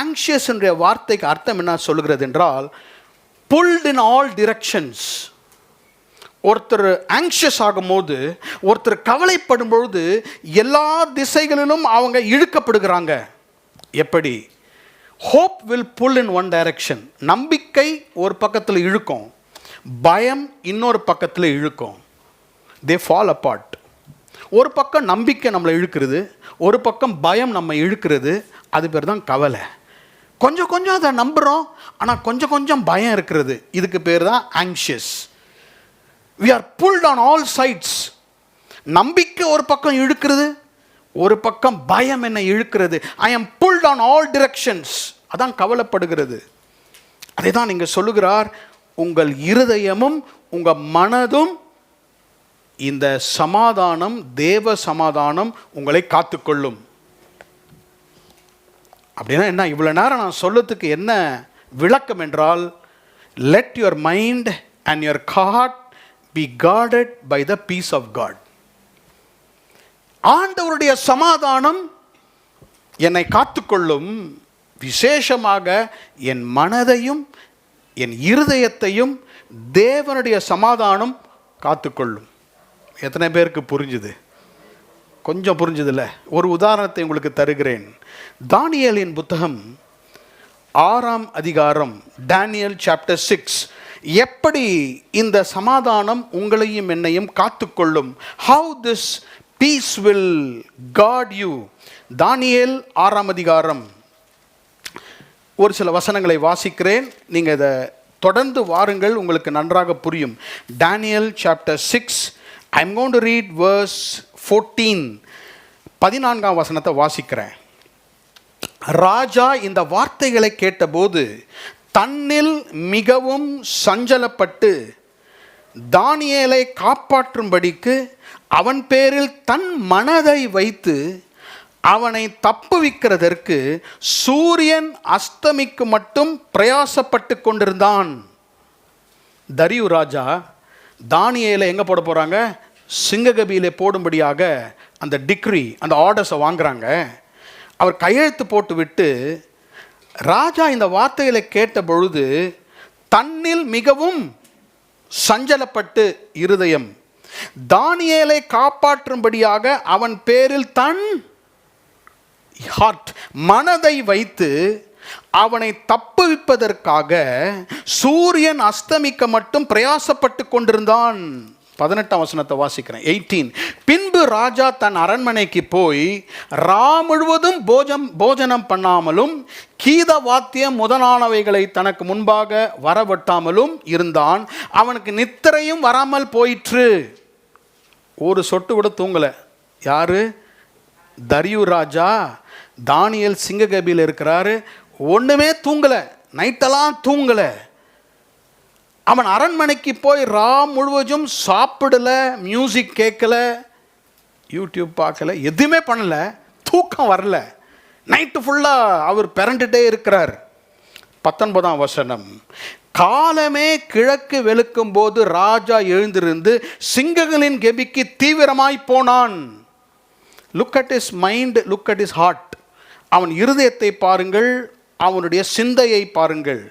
ஆங்ஷியஸ் என்ற வார்த்தைக்கு அர்த்தம் என்ன சொல்லுகிறது என்றால், புல்ட் இன் ஆல் டிரெக்ஷன்ஸ். ஒருத்தர் ஆங்ஷியஸ் ஆகும்போது, ஒருத்தர் கவலைப்படும் பொழுது எல்லா திசைகளிலும் அவங்க இழுக்கப்படுகிறாங்க. எப்படி? Hope will pull in one direction. நம்பிக்கை ஒரு பக்கத்தில் இழுக்கும், பயம் இன்னொரு பக்கத்தில் இழுக்கும். They fall apart. ஒரு பக்கம் நம்பிக்கை நம்மளை இழுக்கிறது, ஒரு பக்கம் பயம் நம்ம இழுக்கிறது. அது பேர் தான் கவலை. கொஞ்சம் கொஞ்சம் அதை நம்புகிறோம், ஆனால் கொஞ்சம் கொஞ்சம் பயம் இருக்கிறது. இதுக்கு பேர் தான் anxious. we are pulled on all sides. நம்பிக்கை ஒரு பக்கம் இழுக்கிறது, ஒரு பக்கம் பயம் என்னை இழுக்கிறது. I am pulled on all directions. அதான் கவலைப்படுகிறது. அதை தான் நீங்கள் சொல்லுகிறார், உங்கள் இருதயமும் உங்கள் மனதும் இந்த சமாதானம், தேவ சமாதானம் உங்களை காத்துக்கொள்ளும். அப்படின்னா என்ன? இவ்வளோ நேரம் நான் சொல்லத்துக்கு என்ன விளக்கம் என்றால், let your mind and your heart be guarded by the peace of God. ஆண்டவருடைய சமாதானம் என்னை காத்துக்கொள்ளும். விசேஷமாக என் மனதையும் என் இருதயத்தையும் தேவனுடைய சமாதானம் காத்துக்கொள்ளும். எத்தனை பேருக்கு புரிஞ்சுது? கொஞ்சம் புரிஞ்சுதில்ல? ஒரு உதாரணத்தை உங்களுக்கு தருகிறேன். தானியேலின் புத்தகம் 6ஆம் அதிகாரம், Daniel chapter 6, எப்படி இந்த சமாதானம் உங்களையும் என்னையும் காத்துக்கொள்ளும். How this peace will guard you. தானியேல் 6ஆம் அதிகாரம் ஒரு சில வசனங்களை வாசிக்கிறேன். நீங்கள் இதை தொடர்ந்து வாருங்கள், உங்களுக்கு நன்றாக புரியும். Daniel chapter 6, I'm going to read verse 14. 14ஆம் வசனத்தை வாசிக்கிறேன். ராஜா இந்த வார்த்தைகளை கேட்டபோது தன்னில் மிகவும் சஞ்சலப்பட்டு தானியேலை காப்பாற்றும்படிக்கு அவன் பேரில் தன் மனதை வைத்து அவனை தப்புவிக்கிறதற்கு சூரியன் அஸ்தமிக்கு மட்டும் பிரயாசப்பட்டு கொண்டிருந்தான். தரியு ராஜா தானியேலை எங்கே போட போகிறாங்க? சிங்ககபியிலே போடும்படியாக அந்த டிக்ரி, அந்த ஆர்டர்ஸை வாங்குறாங்க. அவர் கையெழுத்து போட்டு விட்டு, ராஜா இந்த வார்த்தைகளை கேட்ட பொழுது தன்னில் மிகவும் சஞ்சலப்பட்டு இருதயம், தானியேலை காப்பாற்றும்படியாக அவன் பேரில் தன் ஹார்ட், மனதை வைத்து அவனை தப்புவிப்பதற்காக சூரியன் அஸ்தமிக்க மட்டும் பிரயாசப்பட்டு கொண்டிருந்தான். 18ஆம் வசனத்தை வாசிக்கிறேன். 18. பின்பு ராஜா தன் அரண்மனைக்கு போய் முழுவதும் போஜனம் பண்ணாமலும் கீத வாத்தியம் முதலானவைகளை தனக்கு முன்பாக வரவட்டாமலும் இருந்தான். அவனுக்கு நித்திரையும் வராமல் போயிற்று. ஒரு சொட்டு கூட தூங்கலை. யாரு? தரியு ராஜா தானியேல் சிங்ககபியில் இருக்கிறாரு, ஒன்றுமே தூங்கலை, நைட்டெல்லாம் தூங்கலை. அவன் அரண்மனைக்கு போய் முழுவதும் சாப்பிடல, மியூசிக் கேட்கல, யூடியூப் பார்க்கல, எதுவுமே பண்ணல, தூக்கம் வரல, நைட்டு ஃபுல்லாக அவர் பிறண்டுட்டே இருக்கிறார். 19ஆம் வசனம், காலமே கிழக்கு வெளுக்கும் போது ராஜா எழுந்திருந்து சிங்கங்களின் கெபிக்கு தீவிரமாய் போனான். Look at his mind, look at his heart. அவன் இருதயத்தை பாருங்கள், அவனுடைய சிந்தையை பாருங்கள்.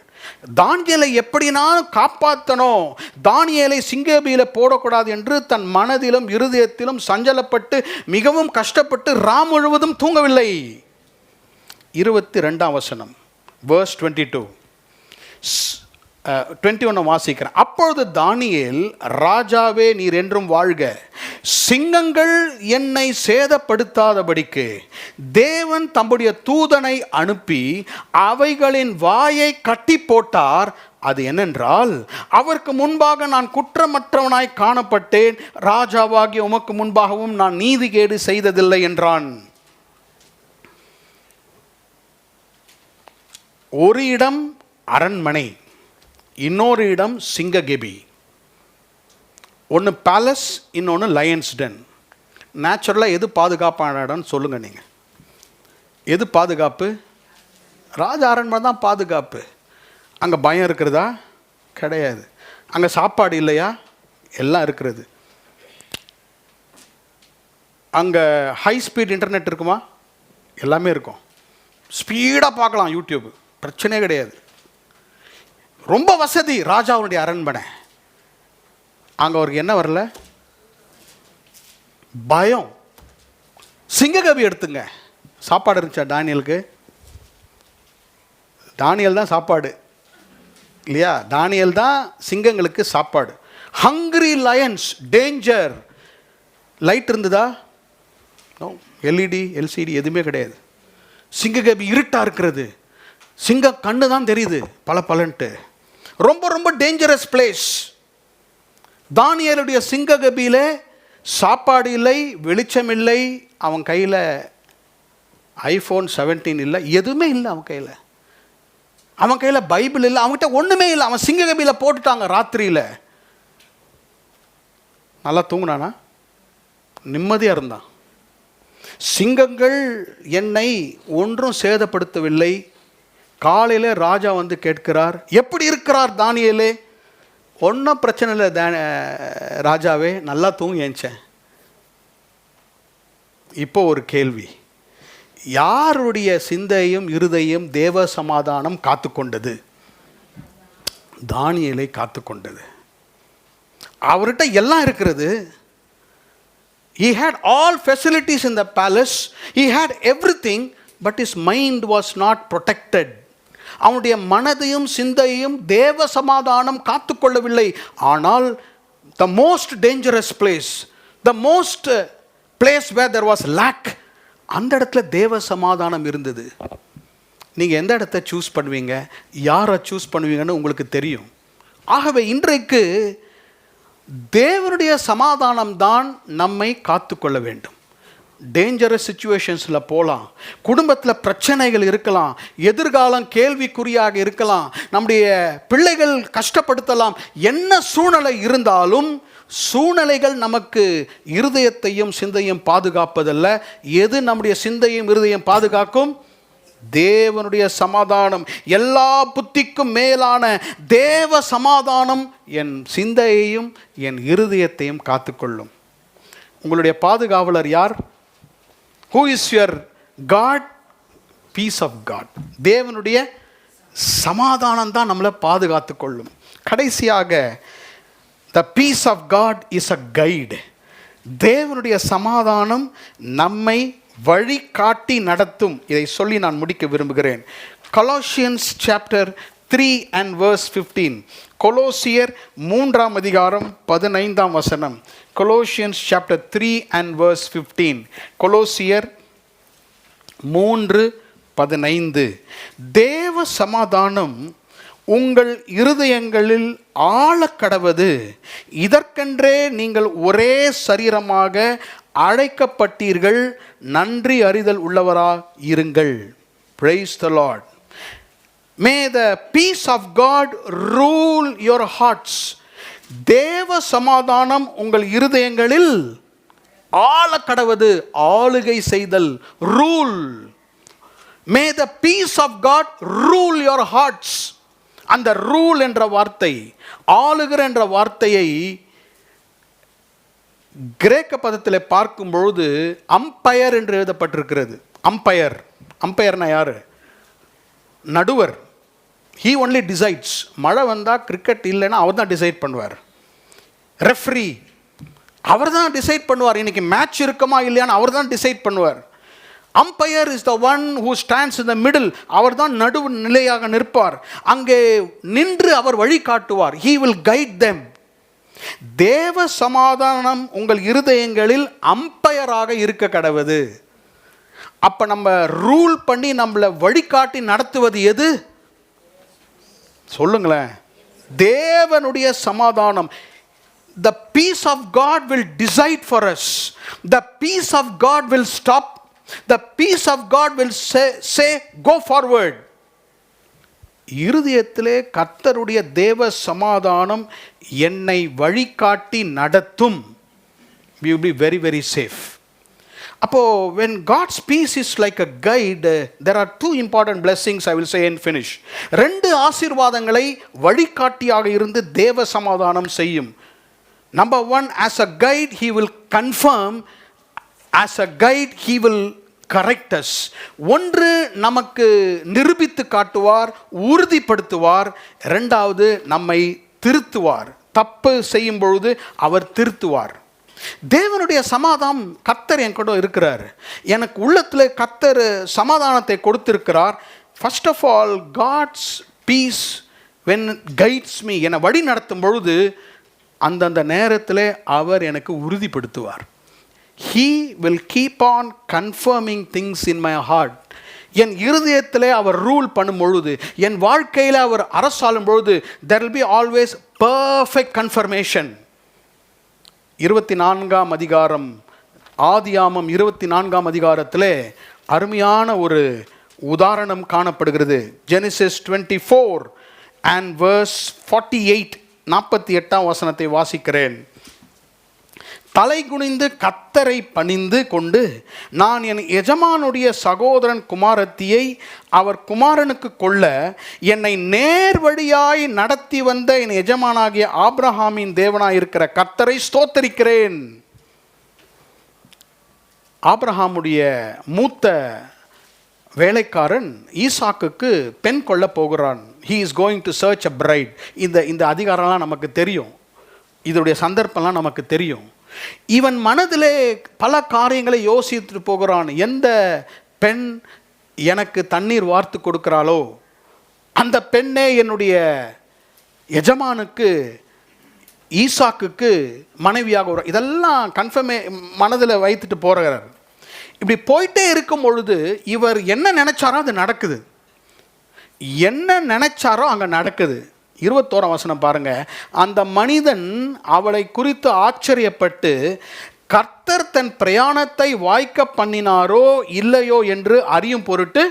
தானியேலை எப்படினா காப்பாற்றணும், தானியேலை சிங்ககபியில போடக்கூடாது என்று தன் மனதிலும் இருதயத்திலும் சஞ்சலப்பட்டு மிகவும் கஷ்டப்பட்டு முழுவதும் தூங்கவில்லை. 22ஆம் வசனம், verse 22, 21 வாசிக்கிறேன். அப்பொழுது தானியேல், ராஜாவே நீர் என்றும் வாழ்க, சிங்கங்கள் என்னை சேதப்படுத்தாதபடிக்கு தேவன் தம்முடைய தூதனை அனுப்பி அவைகளின் வாயை கட்டி போட்டார். அது என்னென்றால், அவருக்கு முன்பாக நான் குற்றமற்றவனாய் காணப்பட்டேன், ராஜாவாகிய உமக்கு முன்பாகவும் நான் நீதிகேடு செய்ததில்லை என்றான். ஒரு இடம் அரண்மனை, இன்னொரு இடம் சிங்ககெபி. ஒன்று பேலஸ், இன்னொன்று லயன்ஸ் டென். நேச்சுரலாக எது பாதுகாப்பான இடம்னு சொல்லுங்கள் நீங்கள். எது பாதுகாப்பு? ராஜ அரண்மனை தான் பாதுகாப்பு. அங்கே பயம் இருக்கிறதா? கிடையாது. அங்கே சாப்பாடு இல்லையா? எல்லாம் இருக்கிறது. அங்கே ஹை ஸ்பீட் இன்டர்நெட் இருக்குமா? எல்லாமே இருக்கும். ஸ்பீடாக பார்க்கலாம் யூடியூப், பிரச்சனையே கிடையாது. ரொம்ப வசதி ராஜாவுடைய அரண்மனை. அங்கே அவருக்கு என்ன வரல? பயம். சிங்ககபி எடுத்துங்க, சாப்பாடு இருந்துச்சா தானியலுக்கு? தானியல் தான் சாப்பாடு இல்லையா? தானியல் தான் சிங்கங்களுக்கு சாப்பாடு. Hungry Lions, danger. லைட் இருந்ததா? எல்இடி, எல்சிடி எதுவுமே கிடையாது. சிங்ககபி இருட்டாக இருக்கிறது, சிங்க கண்ணு தான் தெரியுது பல பலன்ட்டு. ரொம்ப ரொம்ப டேஞ்சரஸ் பிளேஸ். தானியேலுடைய சிங்ககபியில் சாப்பாடு இல்லை, வெளிச்சம் இல்லை, அவன் கையில் ஐஃபோன் 17 இல்லை, எதுவுமே இல்லை அவன் கையில். அவன் கையில் பைபிள் இல்லை, அவன்கிட்ட ஒன்றுமே இல்லை. அவன் சிங்ககபியில் போட்டுட்டாங்க ராத்திரியில். நல்லா தூங்கினானா? நிம்மதியாக இருந்தான். சிங்கங்கள் என்னை ஒன்றும் சேதப்படுத்தவில்லை. காலையில் ராஜா வந்து கேட்கிறார், எப்படி இருக்கிறார் தானியேலே? ஒன்றும் பிரச்சனை இல்லை ராஜாவே, நல்லா தூங்கி ஏஞ்சேன். இப்போ ஒரு கேள்வி, யாருடைய சிந்தையும் இருதையும் தேவ சமாதானம் காத்து கொண்டது? தானியேலை காத்து கொண்டது. அவர்கிட்ட எல்லாம் இருக்கிறது. He had all facilities in the palace. He had everything, but his mind was not protected. அவனுடைய மனதையும் சிந்தையும் தேவ சமாதானம் காத்து கொள்ளவில்லை. ஆனால் the most dangerous place, the most place where there was lack, அந்த இடத்துல தேவ சமாதானம் இருந்தது. நீங்கள் எந்த இடத்த சூஸ் பண்ணுவீங்க, யாரை சூஸ் பண்ணுவீங்கன்னு உங்களுக்கு தெரியும். ஆகவே இன்றைக்கு தேவனுடைய சமாதானம் தான் நம்மை காத்து கொள்ள வேண்டும். டேஞ்சரஸ் சிச்சுவேஷன்ஸில் போகலாம், குடும்பத்தில் பிரச்சனைகள் இருக்கலாம், எதிர்காலம் கேள்விக்குறியாக இருக்கலாம், நம்முடைய பிள்ளைகள் கஷ்டப்படுத்தலாம். என்ன சூழ்நிலை இருந்தாலும் சூழ்நிலைகள் நமக்கு இருதயத்தையும் சிந்தையும் பாதுகாப்பதல்ல. எது நம்முடைய சிந்தையும் இருதயம் பாதுகாக்கும்? தேவனுடைய சமாதானம். எல்லா புத்திக்கும் மேலான தேவ சமாதானம் என் சிந்தையையும் என் இருதயத்தையும் காத்துக்கொள்ளும். உங்களுடைய பாதுகாவலர் யார்? Who is your God? Peace of God. தேவனுடைய சமாதானம் தான் நம்மளை பாதுகாத்து கொள்ளும். கடைசியாக the peace of God is a guide. தேவனுடைய சமாதானம் நம்மை வழி காட்டி நடத்தும். இதை சொல்லி நான் முடிக்க விரும்புகிறேன். Colossians chapter 3 and verse 15. கொலோசியர் 3ஆம் அதிகாரம் 15ஆம் வசனம். Colossians chapter 3 and verse 15. கொலோசியர் 3:15. தேவ சமாதானம் உங்கள் இருதயங்களில் ஆழக்கடவது, இதற்கென்றே நீங்கள் ஒரே சரீரமாக அழைக்கப்பட்டீர்கள், நன்றி அறிதல் உள்ளவரா இருங்கள். Praise the Lord. May the peace of God rule your hearts. தேவ சமாதானம் உங்கள் இருதயங்களில் ஆளக்கடவது, ஆளுகை செய்தல், rule. May the peace of God rule your hearts. அந்த ரூல் என்ற வார்த்தை, ஆளுகிற என்ற வார்த்தையை கிரேக்க பதத்தில் பார்க்கும் பொழுது அம்பயர் என்று எழுதப்பட்டிருக்கிறது. அம்பயர், அம்பயர்னா யாரு? நடுவர். he only decides. மழை வந்தால் கிரிக்கெட் இல்லைன்னா அவர் தான் டிசைட் பண்ணுவார். ரெஃப்ரி அவர் தான் டிசைட் பண்ணுவார். இன்னைக்கு மேட்ச் இருக்குமா இல்லையான்னு அவர் தான் டிசைட் பண்ணுவார். Umpire is the one who stands in the middle. அவர் தான் நடுவு நிலையாக நிற்பார். அங்கே நின்று அவர் வழி காட்டுவார். he will guide them. தேவ சமாதானம் உங்கள் இருதயங்களில் அம்பையராக இருக்க கடவுது. அப்ப நம்ம ரூல் பண்ணி நம்மளை வழிகாட்டி நடத்துவது எது? சொல்லுங்களேன். தேவனுடைய சமாதானம். The peace of God will decide for us. The peace of God will stop. The peace of God will say go forward. இருதயத்திலே கர்த்தருடைய தேவ சமாதானம் என்னை வழிகாட்டி நடத்தும். We will be very very safe. அப்போ when God's peace is like a guide, there are two important blessings I will say and finish. ரெண்டு ஆசீர்வாதங்களை வழிகாட்டியாக இருந்து தேவ சமாதானம் செய்யும். Number one, as a guide he will confirm. As a guide he will correct us. ஒன்று நமக்கு நிரூபித்து காட்டுவார், உறுதிப்படுத்துவார். இரண்டாவது நம்மை திருத்துவார். தப்பு செய்யும் பொழுது அவர் திருத்துவார். தேவனுடைய சமாதானம், கர்த்தர் என் கூட இருக்கிறார், எனக்கு உள்ளத்தில் கர்த்தர் சமாதானத்தை கொடுத்திருக்கிறார். First of all, God's peace when guides me, என்னை வழி நடத்தும் பொழுது அந்தந்த நேரத்தில் அவர் எனக்கு உறுதிப்படுத்துவார். He will keep on confirming things in my heart. என் இருதயத்தில் அவர் ரூல் பண்ணும் பொழுது, என் வாழ்க்கையில் அவர் அரசாளும் பொழுது, there will be always perfect confirmation. 24ஆம் அதிகாரம், ஆதியாமம் 24ஆம் அதிகாரத்தில் அருமையான ஒரு உதாரணம் காணப்படுகிறது. Genesis 24 and verse 48, 48ஆம் வசனத்தை வாசிக்கிறேன். தலை குனிந்து கர்த்தரை பணிந்து கொண்டு, நான் என் எஜமானுடைய சகோதரன் குமாரத்தியை அவர் குமாரனுக்கு கொள்ள என்னை நேர்வழியாய் நடத்தி வந்த என் எஜமானாகிய ஆபிரகாமின் தேவனாயிருக்கிற கர்த்தரை ஸ்தோத்தரிக்கிறேன். ஆபிரகாமுடைய மூத்த வேலைக்காரன் ஈசாக்குக்கு பெண் கொள்ள போகிறான். he is going to search a bride. இந்த அதிகாரம்லாம் நமக்கு தெரியும், இதோடைய சந்தர்ப்பம்லாம் நமக்கு தெரியும். இவன் மனதிலே பல காரியங்களை யோசித்து போகிறான். எந்த பெண் எனக்கு தண்ணீர் வார்த்து கொடுக்கிறாளோ அந்த பெண்ணே என்னுடைய எஜமானுக்கு ஈசாக்குக்கு மனைவியாக வரும். இதெல்லாம் கன்ஃபர்மே மனதில் வைத்துட்டு போகிறார். இப்படி போயிட்டே இருக்கும் பொழுது இவர் என்ன நினைச்சாரோ அது நடக்குது. என்ன நினைச்சாரோ அங்கே நடக்குது. 21ஆம் வசனம் பாருங்க. அந்த மனிதன் அவளை குறித்து ஆச்சரியப்பட்டு, கர்த்தர் தன் பிரயாணத்தை வாய்க்க பண்ணினாரோ இல்லையோ என்று அறியும் பொருட்டு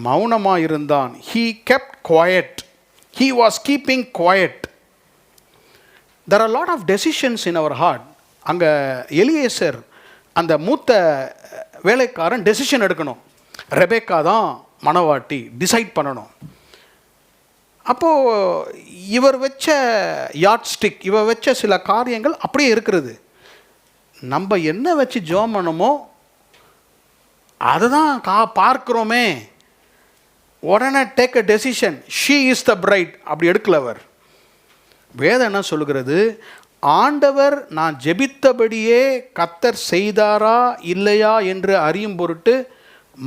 மௌனமாயிருந்தான். he kept quiet. he was keeping quiet. there are a lot of decisions in our heart. அங்கே எலியேசர் அந்த மூத்த வேலைக்காரன் டெசிஷன் எடுக்கணும். ரெபேக்கா தான் மணவாட்டி, டிசைட் பண்ணணும். அப்போது இவர் வச்ச யாட் ஸ்டிக், இவர் வச்ச சில காரியங்கள் அப்படியே இருக்கிறது. நம்ம என்ன வச்சு ஜோம் பண்ணணுமோ அதை தான் பார்க்குறோமே. உடனே take a decision. She is the bright. அப்படி எடுக்கலவர். வேதம் என்ன சொல்லுகிறது? ஆண்டவர் நான் ஜெபித்தபடியே கர்த்தர் செய்தாரா இல்லையா என்று அறியும் பொருட்டு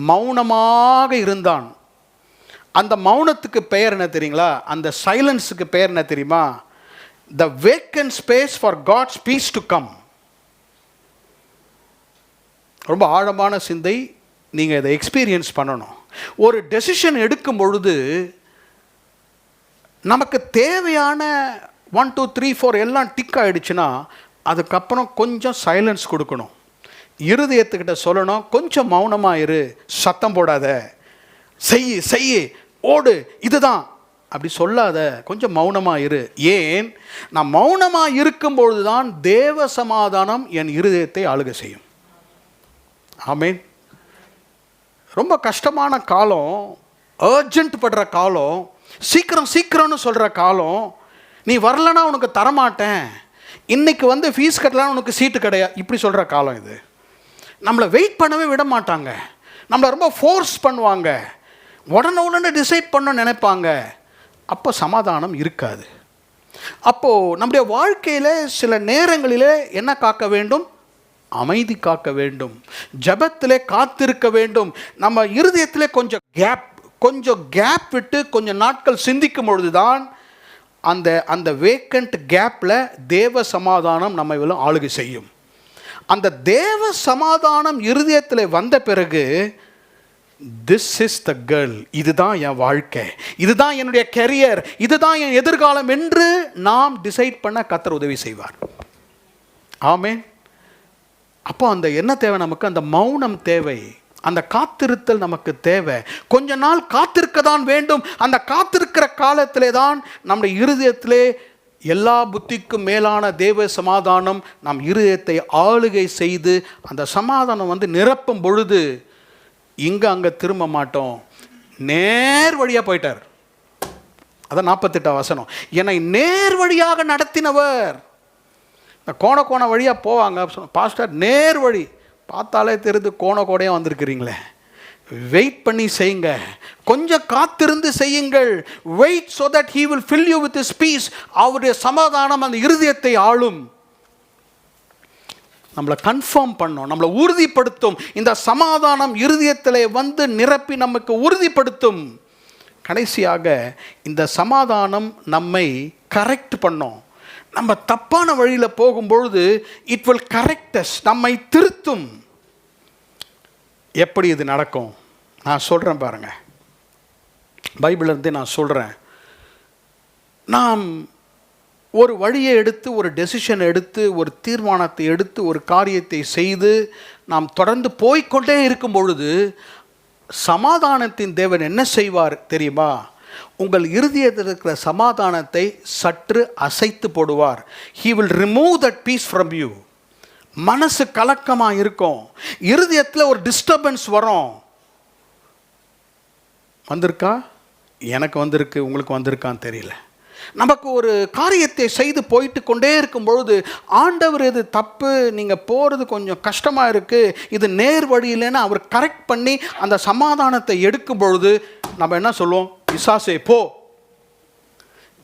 மௌனமாக இருந்தான். அந்த மௌனத்துக்கு பெயர் என்ன தெரியுங்களா? அந்த சைலன்ஸுக்கு பெயர் என்ன தெரியுமா? the vacant space for God's peace to come. ரொம்ப ஆழமான சிந்தை. நீங்கள் இதை எக்ஸ்பீரியன்ஸ் பண்ணணும். ஒரு டெசிஷன் எடுக்கும் பொழுது நமக்கு தேவையான 1 2 3 4 எல்லாம் டிக் ஆகிடுச்சுன்னா அதுக்கப்புறம் கொஞ்சம் சைலன்ஸ் கொடுக்கணும். இருதயத்துக்கிட்ட சொல்லணும், கொஞ்சம் மௌனமாக இரு, சத்தம் போடாத, செய்யு ஓடு, இதுதான் அப்படி சொல்லாத, கொஞ்சம் மௌனமாக இரு. ஏன்? நான் மௌனமாக இருக்கும்பொழுது தான் தேவ சமாதானம் என் இருதயத்தை ஆளுகை செய்யும். ஆமேன். ரொம்ப கஷ்டமான காலம், அர்ஜென்ட் படுற காலம், சீக்கிரம்னு சொல்கிற காலம், நீ வரலன்னா உனக்கு தரமாட்டேன், இன்னைக்கு வந்து ஃபீஸ் கட்டலாம் உனக்கு சீட்டு கிடையாது, இப்படி சொல்கிற காலம் இது. நம்மளை வெயிட் பண்ணவே விட மாட்டாங்க, நம்மளை ரொம்ப ஃபோர்ஸ் பண்ணுவாங்க, உடனே டிசைட் பண்ண நினைப்பாங்க. அப்போ சமாதானம் இருக்காது. அப்போது நம்முடைய வாழ்க்கையில் சில நேரங்களிலே என்ன காக்க வேண்டும்? அமைதி காக்க வேண்டும், ஜபத்திலே காத்திருக்க வேண்டும். நம்ம இருதயத்திலே கொஞ்சம் கேப் விட்டு கொஞ்சம் நாட்கள் சிந்திக்கும் பொழுது தான் அந்த வேக்கண்ட் கேப்பில் தேவ சமாதானம் நம்மை ஆளுகை செய்யும். அந்த தேவ சமாதானம் இருதயத்தில் வந்த பிறகு, திஸ் இஸ் த கேர்ள், இதுதான் என் வாழ்க்கை, இதுதான் என்னுடைய கெரியர், இதுதான் என் எதிர்காலம் என்று நாம் டிசைட் பண்ண கர்த்தர் உதவி செய்வார். ஆமென். அப்போ அந்த என்ன தேவை நமக்கு? அந்த மௌனம் தேவை, அந்த காத்திருத்தல் நமக்கு தேவை. கொஞ்ச நாள் காத்திருக்க தான் வேண்டும். அந்த காத்திருக்கிற காலத்திலே தான் நம்முடைய இருதயத்திலே எல்லா புத்திக்கும் மேலான தேவ சமாதானம் நம் இருதயத்தை ஆளுகை செய்து, அந்த சமாதானம் வந்து நிரப்பும் பொழுது அங்கே திரும்ப மாட்டோம், நேர் வழியாக போயிட்டார். அதான் 48 வசனம். என்னை நேர் வழியாக நடத்தினவர். கோண வழியாக போவாங்க, பாஸ்டர் நேர் வழி பார்த்தாலே தெரிந்து கோணையாக வந்திருக்கிறீங்களே, வெயிட் பண்ணி செய்யுங்க, கொஞ்சம் காத்திருந்து செய்யுங்கள். Wait so that he will fill you with his peace. அவருடைய சமாதானம் அந்த இருதயத்தை ஆளும், நம்மளை கன்ஃபார்ம் பண்ணும், நம்மளை உறுதிப்படுத்தும். இந்த சமாதானம் இருதயத்தில் வந்து நிரப்பி நமக்கு உறுதிப்படுத்தும். கடைசியாக இந்த சமாதானம் நம்மை கரெக்ட் பண்ணும். நம்ம தப்பான வழியில் போகும்பொழுது இட் வில் கரெக்ட் அஸ், நம்மை திருத்தும். எப்படி இது நடக்கும்? நான் சொல்கிறேன் பாருங்கள், பைபிளிலிருந்து நான் சொல்கிறேன். நாம் ஒரு வழியை எடுத்து, ஒரு டெசிஷன் எடுத்து, ஒரு தீர்மானத்தை எடுத்து, ஒரு காரியத்தை செய்து நாம் தொடர்ந்து போய்கொண்டே இருக்கும் பொழுது சமாதானத்தின் தேவன் என்ன செய்வார் தெரியுமா? உங்கள் இருதயத்தில் இருக்கிற சமாதானத்தை சற்று அசைத்து போடுவார். He will remove that peace from you. மனசு கலக்கமாக இருக்கும், இருதயத்தில் ஒரு டிஸ்டர்பன்ஸ் வரும். வந்திருக்கா? எனக்கு வந்திருக்கு, உங்களுக்கு வந்திருக்கான்னு தெரியல. நமக்கு ஒரு காரியத்தை செய்து போயிட்டு கொண்டே இருக்கும் பொழுது, ஆண்டவர் இது தப்பு, நீங்கள் போகிறது கொஞ்சம் கஷ்டமாக இருக்குது, இது நேர் வழியில்லைன்னு அவர் கரெக்ட் பண்ணி அந்த சமாதானத்தை எடுக்கும் பொழுது நம்ம என்ன சொல்லுவோம்? பிசாசே போ.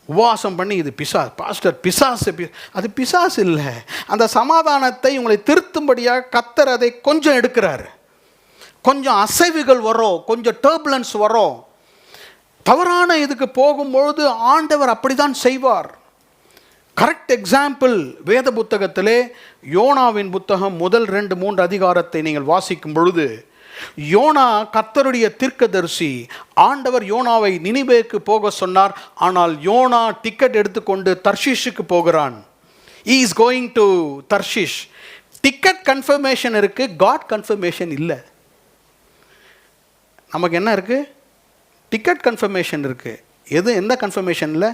உபவாசம் பண்ணி இது பிசாசு பாஸ்டர், பிசாசு, அது பிசாசு இல்லை. அந்த சமாதானத்தை உங்களை திருத்தும்படியாக கர்த்தர் அதை கொஞ்சம் எடுக்கிறார். கொஞ்சம் அசைவுகள் வரும், கொஞ்சம் டர்புலன்ஸ் வரும். தவறான இதுக்கு போகும்பொழுது ஆண்டவர் அப்படிதான் செய்வார். கரெக்ட் எக்ஸாம்பிள் வேத புத்தகத்திலே யோனாவின் புத்தகம் முதல் 2-3 அதிகாரத்தை நீங்கள் வாசிக்கும் பொழுது, யோனா கர்த்தருடைய தீர்க்கதரிசி. ஆண்டவர் யோனாவை நினிவேக்கு போக சொன்னார். ஆனால் யோனா டிக்கெட் எடுத்துக்கொண்டு தர்ஷீஷுக்கு போகிறான். he is going to Tarshish. Ticket confirmation இருக்கு, காட் கன்ஃபர்மேஷன் இல்லை. நமக்கு என்ன இருக்கு? டிக்கெட் கன்ஃபர்மேஷன் இருக்கு. எந்த கன்ஃபர்மேஷன் இல்லை?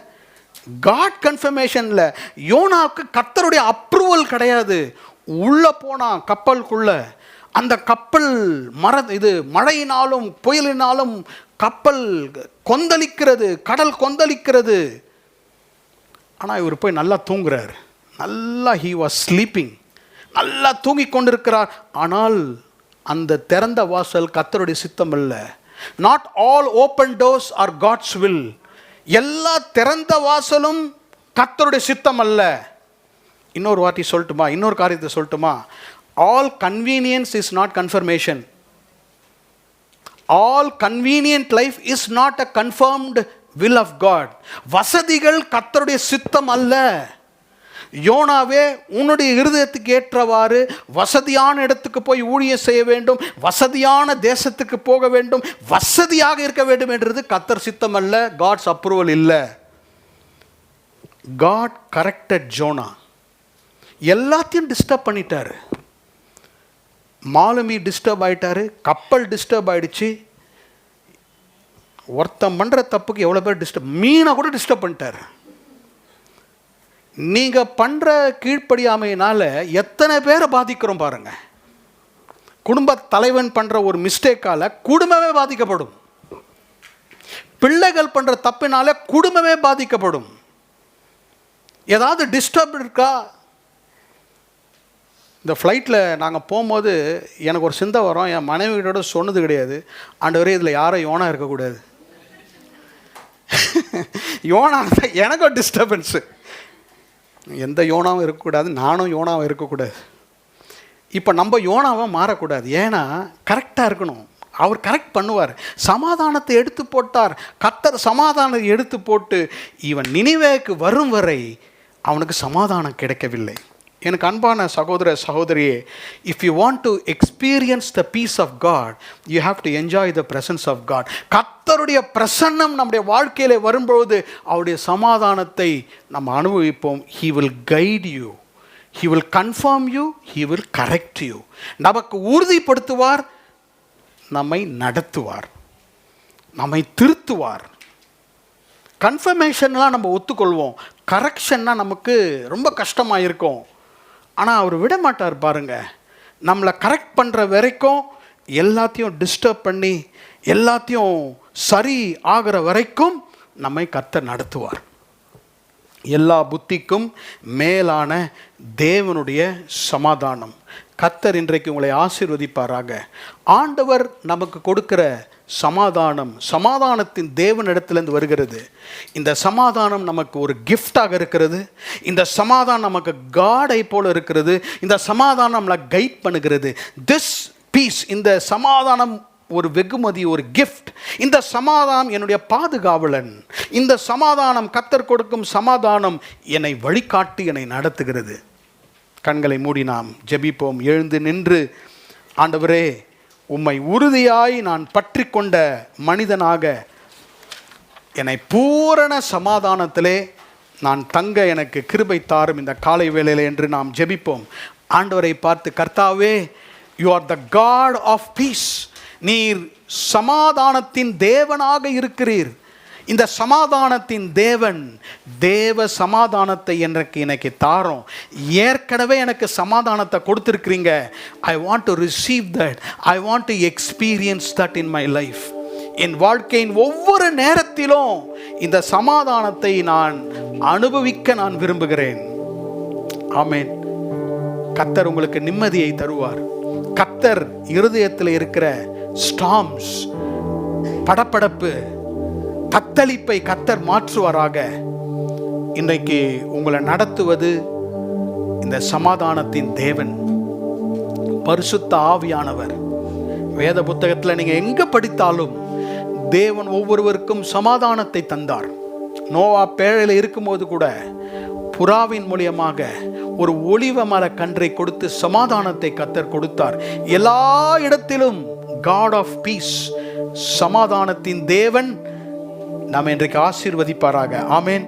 காட் கன்ஃபர்மேஷன் இல்லை. யோனாவுக்கு கர்த்தருடைய அப்ரூவல் கிடையாது. உள்ள போனான் கப்பலுக்குள்ள. அந்த கப்பல் மழையினாலும் புயலினாலும் கப்பல் கொந்தளிக்கிறது, கடல் கொந்தளிக்கிறது. ஆனால் இவர் போய் நல்லா தூங்குறார். நல்லா he was sleeping, நல்லா தூங்கி கொண்டிருக்கிறார். ஆனால் அந்த திறந்த வாசல் கர்த்தருடைய சித்தம் அல்ல. Not all open doors are God's will. எல்லா திறந்த வாசலும் கர்த்தருடைய சித்தம் அல்ல. இன்னொரு வார்த்தை சொல்லட்டுமா? இன்னொரு காரியத்தை சொல்லட்டுமா? All convenience is not confirmation. All convenient life is not a confirmed will of God. வசதிகள் கர்த்தருடைய சித்தம் அல்ல. யோனாவே, உன்னுடைய இருதயத்துக்கு ஏற்றவாறு வசதியான இடத்துக்கு போய் ஊழியம் செய்ய வேண்டும், வசதியான தேசத்துக்கு போக வேண்டும், வசதியாக இருக்க வேண்டும் என்றது கர்த்தர் சித்தம் அல்ல. காட்ஸ் அப்ரூவல் இல்லை. காட் கரெக்டட் ஜோனா. எல்லாத்தையும் டிஸ்டர்ப் பண்ணிட்டாரு. மாலுமி டிஸ்டர்ப் ஆயிட்டாரு, கப்பல் டிஸ்டர்ப் ஆயிடுச்சு. ஒருத்தன் பண்ணுற தப்புக்கு எவ்வளோ பேர் டிஸ்டர்ப், மீனை கூட டிஸ்டர்ப் பண்ணிட்டார். நீங்கள் பண்ணுற கீழ்ப்படியாமையினால் எத்தனை பேரை பாதிக்கிறோம் பாருங்கள். குடும்ப தலைவன் பண்ணுற ஒரு மிஸ்டேக்கால் குடும்பமே பாதிக்கப்படும். பிள்ளைகள் பண்ணுற தப்பினால குடும்பமே பாதிக்கப்படும். ஏதாவது டிஸ்டர்ப் இருக்கா? இந்த ஃப்ளைட்டில் நாங்கள் போகும்போது எனக்கு ஒரு சிந்தை வரும். என் மனைவியோட சொன்னது கிடையாது, ஆண்டவரே இதில் யாரும் யோனா இருக்கக்கூடாது. யோனா எனக்கு ஒரு டிஸ்டர்பன்ஸு. எந்த யோனாவும் இருக்கக்கூடாது, நானும் யோனாவும் இருக்கக்கூடாது. இப்போ நம்ம யோனாவாக மாறக்கூடாது. ஏன்னா கரெக்டாக இருக்கணும். அவர் கரெக்ட் பண்ணுவார். சமாதானத்தை எடுத்து போட்டார். கர்த்தர் சமாதானத்தை எடுத்து போட்டு இவன் நினிவேக்கு வரும் வரை அவனுக்கு சமாதானம் கிடைக்கவில்லை. எனக்கு அன்பான சகோதர சகோதரியே, if you want to experience the peace of God, you have to enjoy the presence of God. கர்த்தருடைய பிரசன்னம் நம்முடைய வாழ்க்கையிலே வரும்பொழுது அவருடைய சமாதானத்தை நம்ம அனுபவிப்போம். He will guide you, he will confirm you, he will correct you. நமக்கு உறுதிப்படுத்துவார், நம்மை நடத்துவார், நம்மை திருத்துவார். கன்ஃபர்மேஷன்லாம் நம்ம ஒத்துக்கொள்வோம், கரெக்ஷன்னா நமக்கு ரொம்ப கஷ்டமாக இருக்கும். ஆனால் அவர் விட மாட்டார் பாருங்க. நம்மளை கரெக்ட் பண்ணுற வரைக்கும், எல்லாத்தையும் டிஸ்டர்ப் பண்ணி எல்லாத்தையும் சரி ஆகிற வரைக்கும் நம்மை கர்த்தர் நடத்துவார். எல்லா புத்திக்கும் மேலான தேவனுடைய சமாதானம். கர்த்தர் இன்றைக்கு உங்களை ஆசீர்வதிப்பாராக. ஆண்டவர் நமக்கு கொடுக்கிற சமாதானம் சமாதானத்தின் தேவனிடத்திலிருந்து வருகிறது. இந்த சமாதானம் நமக்கு ஒரு கிஃப்டாக இருக்கிறது. இந்த சமாதானம் நமக்கு காடை போல இருக்கிறது. இந்த சமாதானம் நம்மளை கைட் பண்ணுகிறது. திஸ் பீஸ், இந்த சமாதானம் ஒரு வெகுமதி, ஒரு கிஃப்ட். இந்த சமாதானம் என்னுடைய பாதுகாவலன். இந்த சமாதானம், கர்த்தர் கொடுக்கும் சமாதானம் என்னை வழிகாட்டி என்னை நடத்துகிறது. கண்களை மூடி நாம் ஜெபிப்போம். எழுந்து நின்று, ஆண்டவரே, உம்மை உறுதியாய் நான் பற்றி கொண்ட மனிதனாக என்னை பூரண சமாதானத்திலே நான் தங்க எனக்கு கிருபை தாரும் இந்த காலை வேளையில் என்று நாம் ஜெபிப்போம். ஆண்டவரை பார்த்து, கர்த்தாவே, you are the God of peace. நீர் சமாதானத்தின் தேவனாக இருக்கிறீர். இந்த சமாதானத்தின் தேவன், தேவ சமாதானத்தை எனக்கு தாரும். ஏற்கனவே எனக்கு சமாதானத்தை கொடுத்துருக்கிறீங்க. I want to receive that. I want to experience that in my life. என் வாழ்க்கையின் ஒவ்வொரு நேரத்திலும் இந்த சமாதானத்தை நான் அனுபவிக்க நான் விரும்புகிறேன். ஆமென். கர்த்தர் உங்களுக்கு நிம்மதியை தருவார். கர்த்தர் இருதயத்தில் இருக்கிற ஸ்டார்ம்ஸ், படபடப்பு, தத்தளிப்பை கர்த்தர் மாற்றுவாராக. இன்றைக்கு உங்களை நடத்துவது இந்த சமாதானத்தின் தேவன், பரிசுத்த ஆவியானவர். வேத புத்தகத்தில் நீங்கள் எங்கே படித்தாலும் தேவன் ஒவ்வொருவருக்கும் சமாதானத்தை தந்தார். நோவா பேழையில் இருக்கும்போது கூட புறாவின் மூலியமாக ஒரு ஒலிவ மர கன்றை கொடுத்து சமாதானத்தை கர்த்தர் கொடுத்தார். எல்லா இடத்திலும் God of peace, சமாதானத்தின் தேவன் நாம் இன்றைக்கு ஆசீர்வதிப்பாராக. ஆமென்.